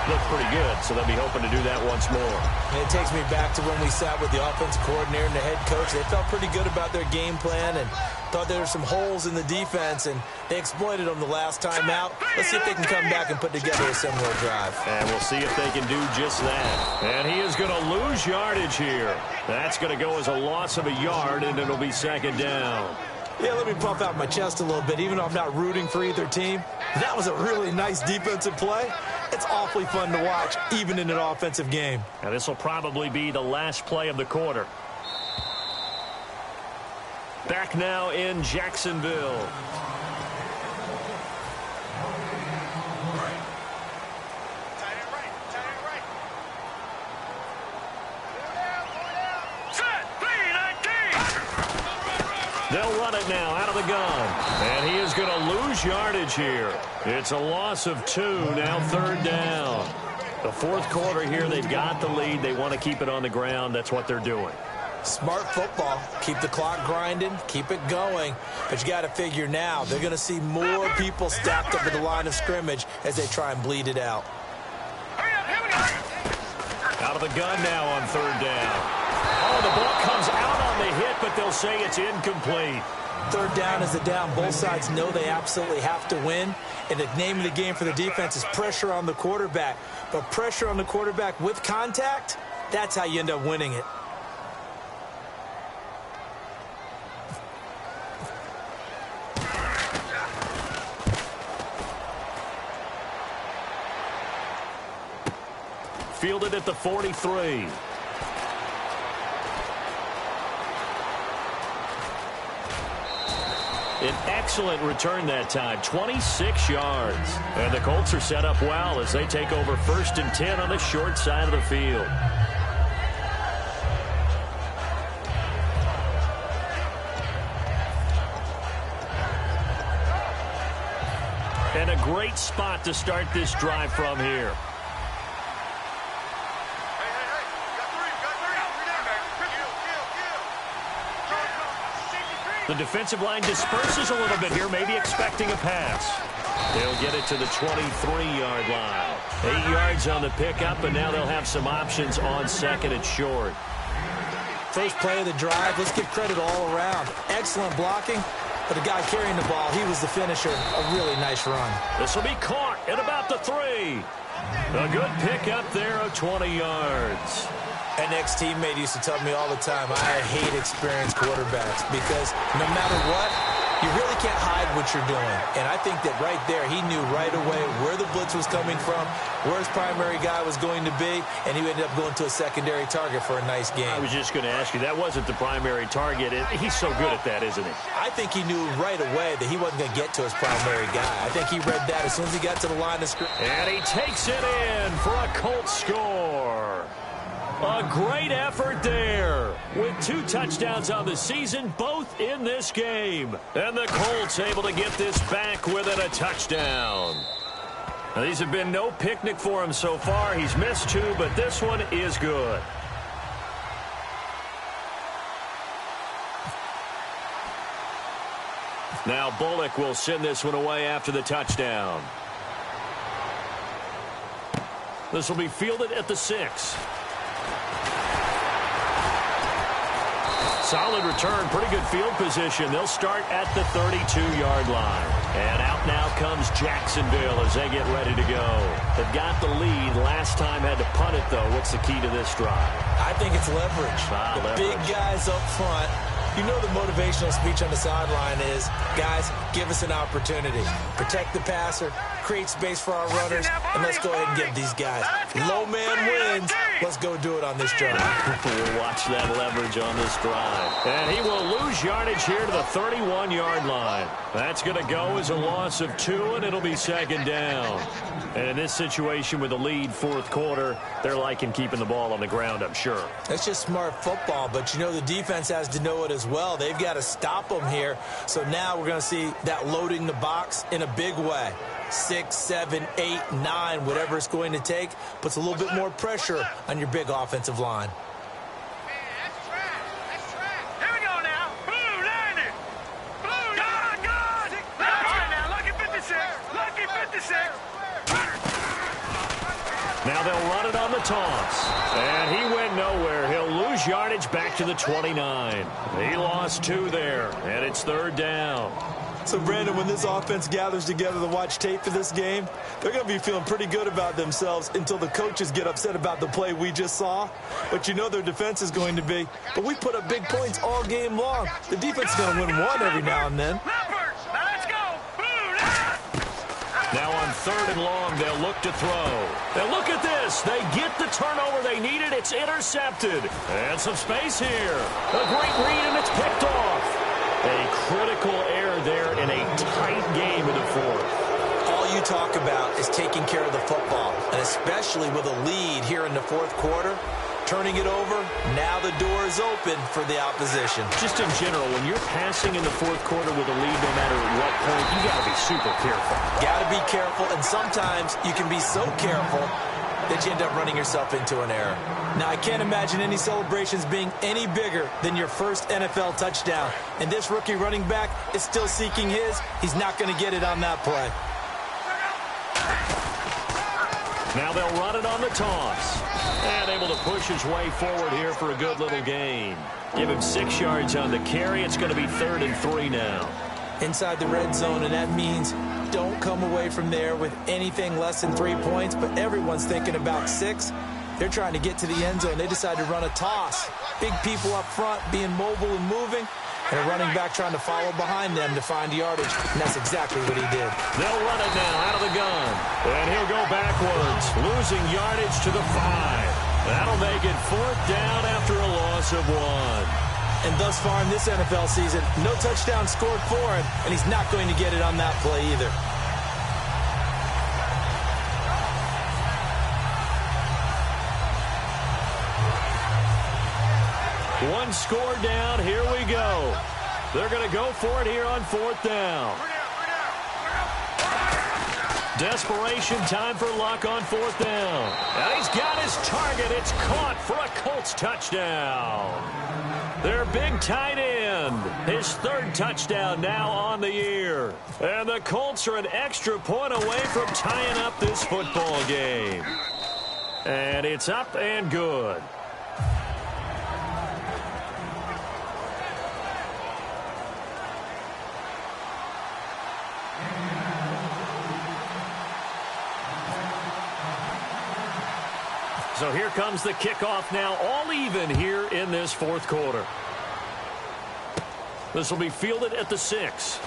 looked pretty good, so they'll be hoping to do that once more. And it takes me back to when we sat with the offensive coordinator and the head coach. They felt pretty good about their game plan and thought there were some holes in the defense, and they exploited them the last time out. Let's see if they can come back and put together a similar drive. And we'll see if they can do just that. And he is going to lose yardage here. That's going to go as a loss of a yard, and it'll be 2nd down. Yeah, let me puff out my chest a little bit, even though I'm not rooting for either team. That was a really nice defensive play. It's awfully fun to watch, even in an offensive game. Now, this will probably be the last play of the quarter. Back now in Jacksonville. They'll run it now out of the gun. And he is going to lose yardage here. It's a loss of 2, now 3rd down. The 4th quarter here, they've got the lead. They want to keep it on the ground. That's what they're doing. Smart football. Keep the clock grinding. Keep it going. But you got to figure now, they're going to see more people stacked up at the line of scrimmage as they try and bleed it out. Out of the gun now on 3rd down. Oh, the ball comes out on the hit, but they'll say it's incomplete. 3rd down is the down. Both sides know they absolutely have to win. And the name of the game for the defense is pressure on the quarterback. But pressure on the quarterback with contact, that's how you end up winning it. Fielded at the 43. An excellent return that time, 26 yards. And the Colts are set up well as they take over 1st and 10 on the short side of the field. And a great spot to start this drive from here. The defensive line disperses a little bit here, maybe expecting a pass. They'll get it to the 23-yard line. 8 yards on the pickup, and now they'll have some options on 2nd and short. First play of the drive, let's give credit all around. Excellent blocking, but the guy carrying the ball, he was the finisher. A really nice run. This will be caught at about the 3. A good pickup there of 20 yards. An ex-teammate used to tell me all the time, I hate experienced quarterbacks because no matter what, you really can't hide what you're doing. And I think that right there, he knew right away where the blitz was coming from, where his primary guy was going to be, and he ended up going to a secondary target for a nice game. I was just going to ask you, that wasn't the primary target. He's so good at that, isn't he? I think he knew right away that he wasn't going to get to his primary guy. I think he read that as soon as he got to the line of scrimmage. And he takes it in for a Colts score. A great effort there with 2 touchdowns on the season, both in this game. And the Colts able to get this back within a touchdown. Now, these have been no picnic for him so far. He's missed 2, but this one is good. Now Bullock will send this one away after the touchdown. This will be fielded at the 6. Solid return, pretty good field position. They'll start at the 32-yard line. And out now comes Jacksonville as they get ready to go. They've got the lead. Last time had to punt it, though. What's the key to this drive? I think it's leverage. The big guys up front. You know the motivational speech on the sideline is, guys, give us an opportunity. Protect the passer, create space for our runners, and let's go ahead and give these guys. Low man wins. Let's go do it on this drive. We'll watch that leverage on this drive. And he will lose yardage here to the 31-yard line. That's going to go as a loss of 2, and it'll be second down. And in this situation with the lead, fourth quarter, they're liking keeping the ball on the ground, I'm sure. That's just smart football, but you know the defense has to know it as well. They've got to stop them here. So now we're going to see that loading the box in a big way. 6, 7, 8, 9, whatever it's going to take, puts a little bit more pressure on your big offensive line. Here we go now. Blue, landed. Blue, God. All right, now, lucky 56. Lucky 56. Now they'll run it on the toss. And he went nowhere. He'll lose yardage back to the 29. He lost 2 there, and it's third down. So, Brandon, when this offense gathers together to watch tape for this game, they're going to be feeling pretty good about themselves until the coaches get upset about the play we just saw. But you know their defense is going to be. But we put up big points all game long. The defense is going to win one every now and then. Let's go. Now on 3rd and long, they'll look to throw. And look at this. They get the turnover they needed. It's intercepted. And some space here. A great read, and it's picked off. A critical error there in a tight game in the fourth. All you talk about is taking care of the football, and especially with a lead here in the fourth quarter. Turning it over, now the door is open for the opposition. Just in general, when you're passing in the fourth quarter with a lead, no matter at what point, you got to be super careful. Got to be careful, and sometimes you can be so careful that you end up running yourself into an error. Now, I can't imagine any celebrations being any bigger than your first NFL touchdown. And this rookie running back is still seeking his. He's not going to get it on that play. Now they'll run it on the toss. And able to push his way forward here for a good little gain. Give him 6 yards on the carry. It's going to be 3rd and 3 now. Inside the red zone, and that means don't come away from there with anything less than 3 points, but everyone's thinking about 6. They're trying to get to the end zone. They decide to run a toss. Big people up front being mobile and moving, and a running back trying to follow behind them to find yardage, and that's exactly what he did. They'll run it now out of the gun, and he'll go backwards, losing yardage to the 5. That'll make it 4th down after a loss of 1. And thus far in this NFL season, no touchdown scored for him, and he's not going to get it on that play either. One score down. Here we go. They're going to go for it here on 4th down. Desperation time for Luck on 4th down. And he's got his target. It's caught for a Colts touchdown. Their big tight end. His 3rd touchdown now on the year. And the Colts are an extra point away from tying up this football game. And it's up and good. So here comes the kickoff now, all even here in this fourth quarter. This will be fielded at the 6.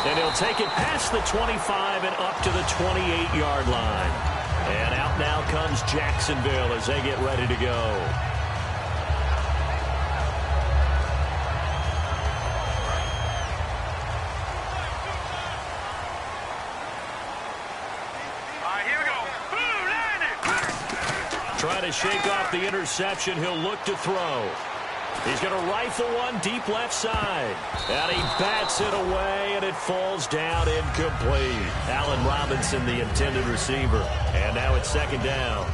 And he'll take it past the 25 and up to the 28-yard line. And out now comes Jacksonville as they get ready to go. Trying to shake off the interception. He'll look to throw. He's going to rifle one deep left side. And he bats it away, and it falls down incomplete. Allen Robinson, the intended receiver. And now it's second down.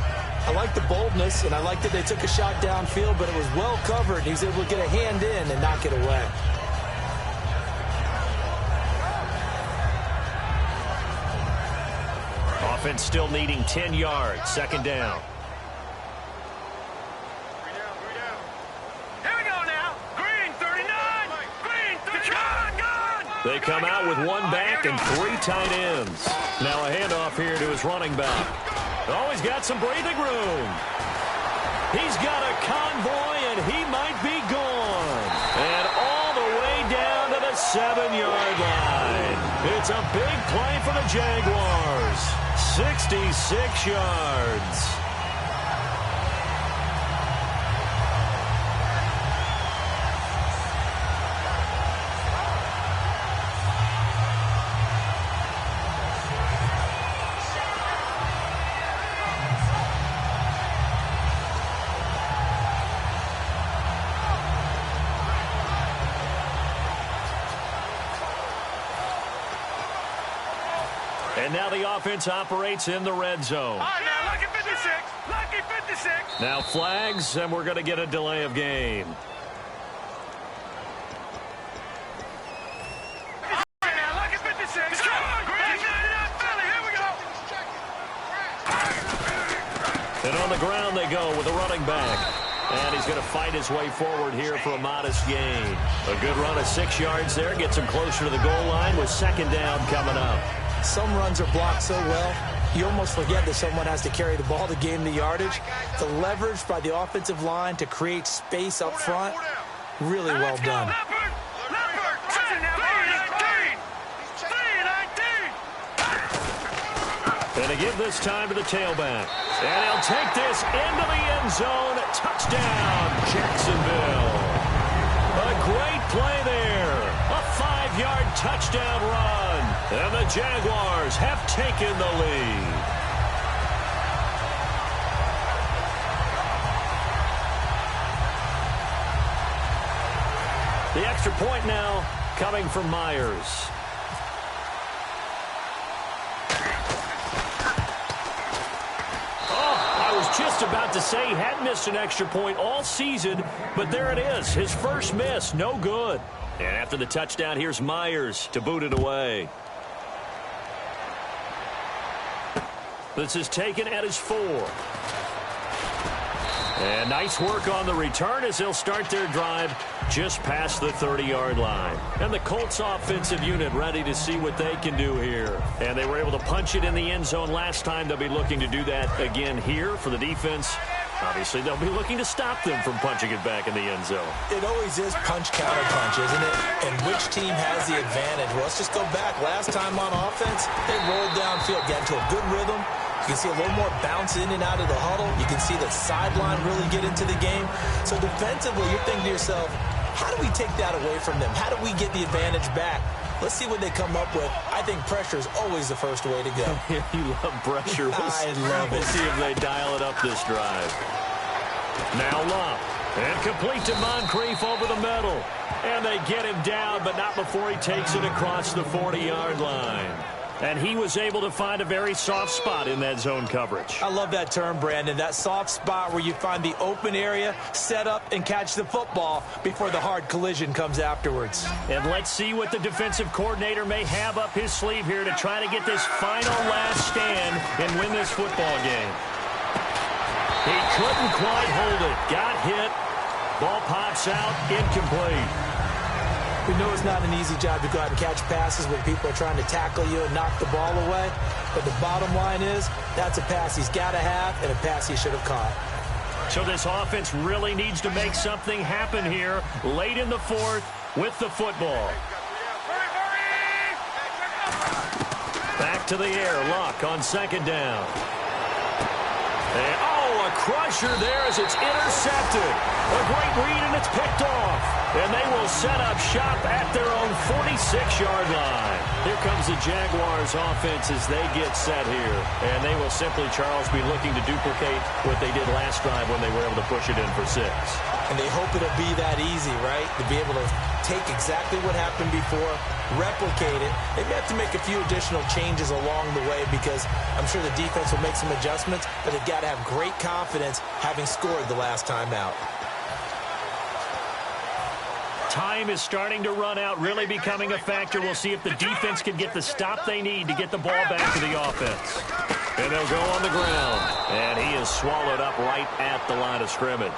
I like the boldness, and I like that they took a shot downfield, but it was well covered. He was able to get a hand in and knock it away. Offense still needing 10 yards. Second down. They come out with one back and 3 tight ends. Now a handoff here to his running back. Oh, he's got some breathing room. He's got a convoy, and he might be gone. And all the way down to the 7-yard line. It's a big play for the Jaguars. 66 yards. And now the offense operates in the red zone. All right, now, lucky 56. Lucky 56. Now flags, and we're going to get a delay of game. All right, now, lucky 56. Come on, Greg. Here we go. And on the ground they go with a running back. And he's going to fight his way forward here for a modest gain. A good run of 6 yards there. Gets him closer to the goal line with second down coming up. Some runs are blocked so well, you almost forget that someone has to carry the ball to gain the yardage. The leverage by the offensive line to create space up front, really well done. And they give this time to the tailback. And he'll take this into the end zone. Touchdown, Jacksonville. A great play there. A 5-yard touchdown run. And the Jaguars have taken the lead. The extra point now coming from Myers. Just about to say he hadn't missed an extra point all season, but there it is. His first miss, no good. And after the touchdown, here's Myers to boot it away. This is taken at his 4. And nice work on the return as they'll start their drive just past the 30-yard line. And the Colts offensive unit ready to see what they can do here. And they were able to punch it in the end zone last time. They'll be looking to do that again here for the defense. Obviously, they'll be looking to stop them from punching it back in the end zone. It always is punch-counter-punch, isn't it? And which team has the advantage? Well, let's just go back. Last time on offense, they rolled downfield, got into a good rhythm. You can see a little more bounce in and out of the huddle. You can see the sideline really get into the game. So defensively, you're thinking to yourself, how do we take that away from them? How do we get the advantage back? Let's see what they come up with. I think pressure is always the first way to go. You love pressure. I love it. We'll see if they dial it up this drive. Now Love. And complete to Moncrief over the middle. And they get him down, but not before he takes it across the 40-yard line. And he was able to find a very soft spot in that zone coverage. I love that term, Brandon. That soft spot where you find the open area, set up, and catch the football before the hard collision comes afterwards. And let's see what the defensive coordinator may have up his sleeve here to try to get this final last stand and win this football game. He couldn't quite hold it. Got hit. Ball pops out. Incomplete. We know it's not an easy job to go out and catch passes when people are trying to tackle you and knock the ball away. But the bottom line is, that's a pass he's got to have and a pass he should have caught. So this offense really needs to make something happen here late in the fourth with the football. Back to the air. Luck on second down. And, a crusher there as it's intercepted. A great read, and it's picked off. And they will set up shop at their own 46-yard line. Here comes the Jaguars offense as they get set here. And they will simply, Charles, be looking to duplicate what they did last drive when they were able to push it in for 6. And they hope it'll be that easy, right? To be able to take exactly what happened before, replicate it. They may have to make a few additional changes along the way because I'm sure the defense will make some adjustments, but they've got to have great confidence having scored the last time out. Time is starting to run out, really becoming a factor. We'll see if the defense can get the stop they need to get the ball back to the offense. And they'll go on the ground. And he is swallowed up right at the line of scrimmage.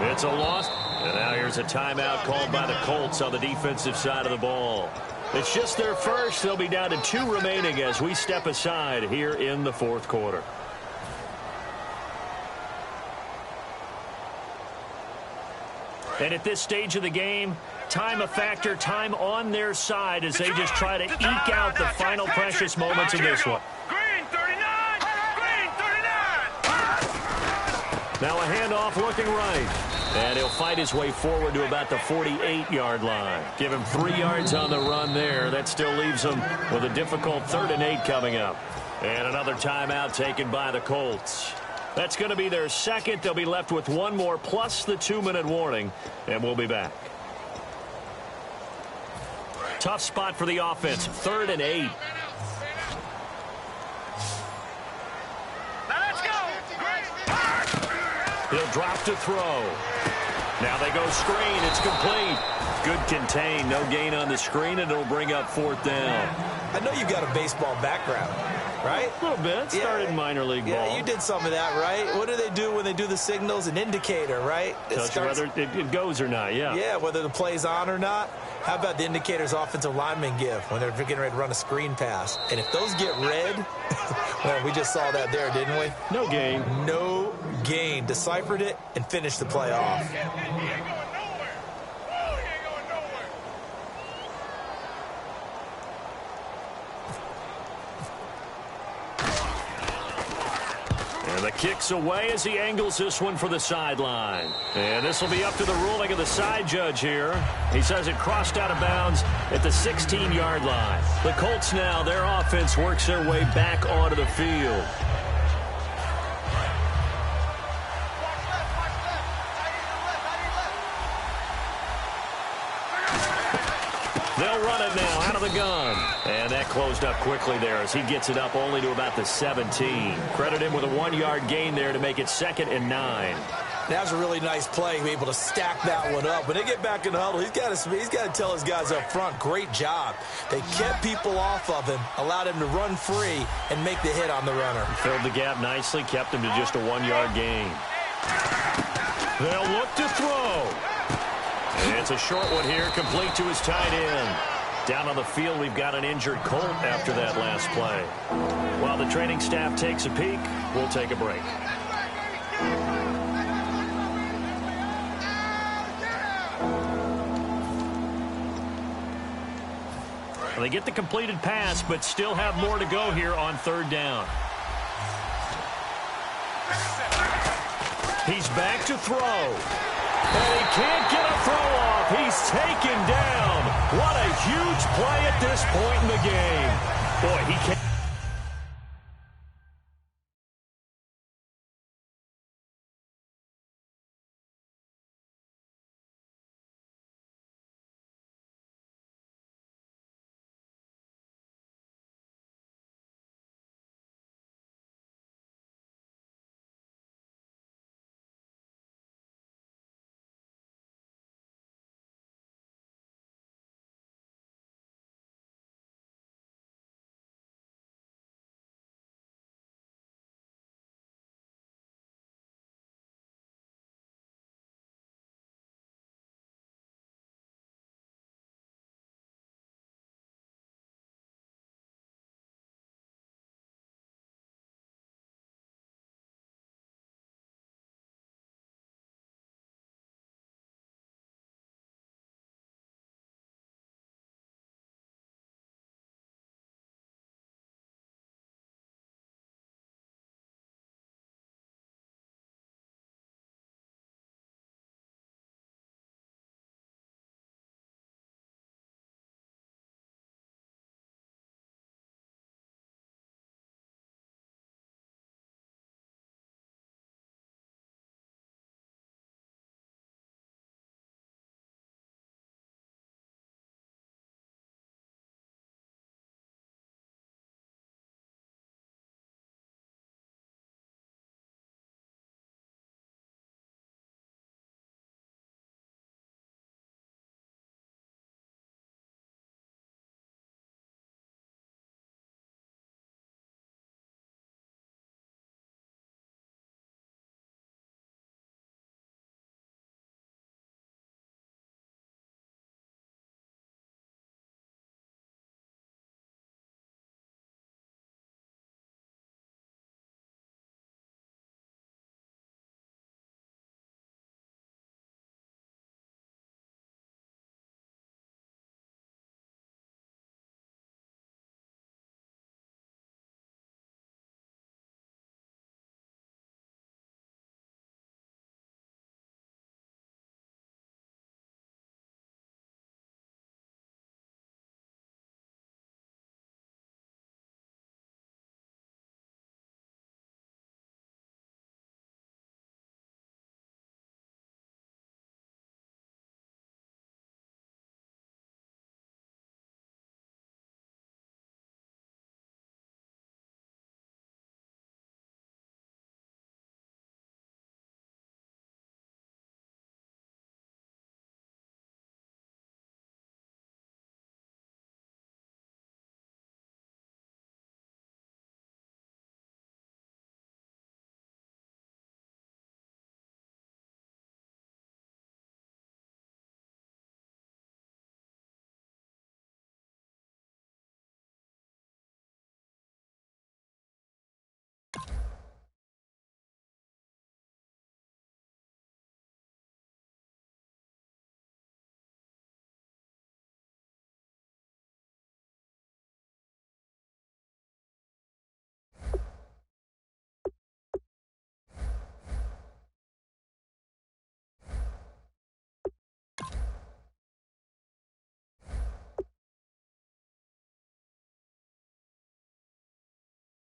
It's a loss. And now here's a timeout called by the Colts on the defensive side of the ball. It's just their first. They'll be down to 2 remaining as we step aside here in the fourth quarter. And at this stage of the game, time a factor, time on their side as they just try to eke out the final precious moments of this one. Green 39! Green 39! Now a handoff looking right. And he'll fight his way forward to about the 48-yard line. Give him 3 yards on the run there. That still leaves him with a difficult 3rd and 8 coming up. And another timeout taken by the Colts. That's going to be their second. They'll be left with 1 more plus the 2-minute warning. And we'll be back. Tough spot for the offense. 3rd and 8. Let's go! He'll drop to throw. Now they go screen. It's complete. Good contain. No gain on the screen, and it'll bring up 4th down. I know you've got a baseball background, right? A little bit. Started in minor league ball. Yeah, you did some of that, right? What do they do when they do the signals? An indicator, right? Tells you whether it goes or not, yeah. Yeah, whether the play's on or not. How about the indicators offensive linemen give when they're getting ready to run a screen pass? And if those get red, well, we just saw that there, didn't we? No gain. No gain. Deciphered it and finished the play off. And the kick's away as he angles this one for the sideline. And this will be up to the ruling of the side judge here. He says it crossed out of bounds at the 16-yard line. The Colts now, their offense works their way back onto the field. They'll run it now out of the gun. And that closed up quickly there as he gets it up only to about the 17. Credit him with a 1-yard gain there to make it 2nd and 9. That was a really nice play, to be able to stack that one up. When they get back in the huddle, he's got to tell his guys up front, great job. They kept people off of him, allowed him to run free and make the hit on the runner. Filled the gap nicely, kept him to just a 1-yard gain. They'll look to throw. And it's a short one here, complete to his tight end. Down on the field, we've got an injured Colt after that last play. While the training staff takes a peek, we'll take a break. They get the completed pass, but still have more to go here on 3rd down. He's back to throw. And he can't get a throw off. He's taken down. What a huge play at this point in the game. Boy, he can't.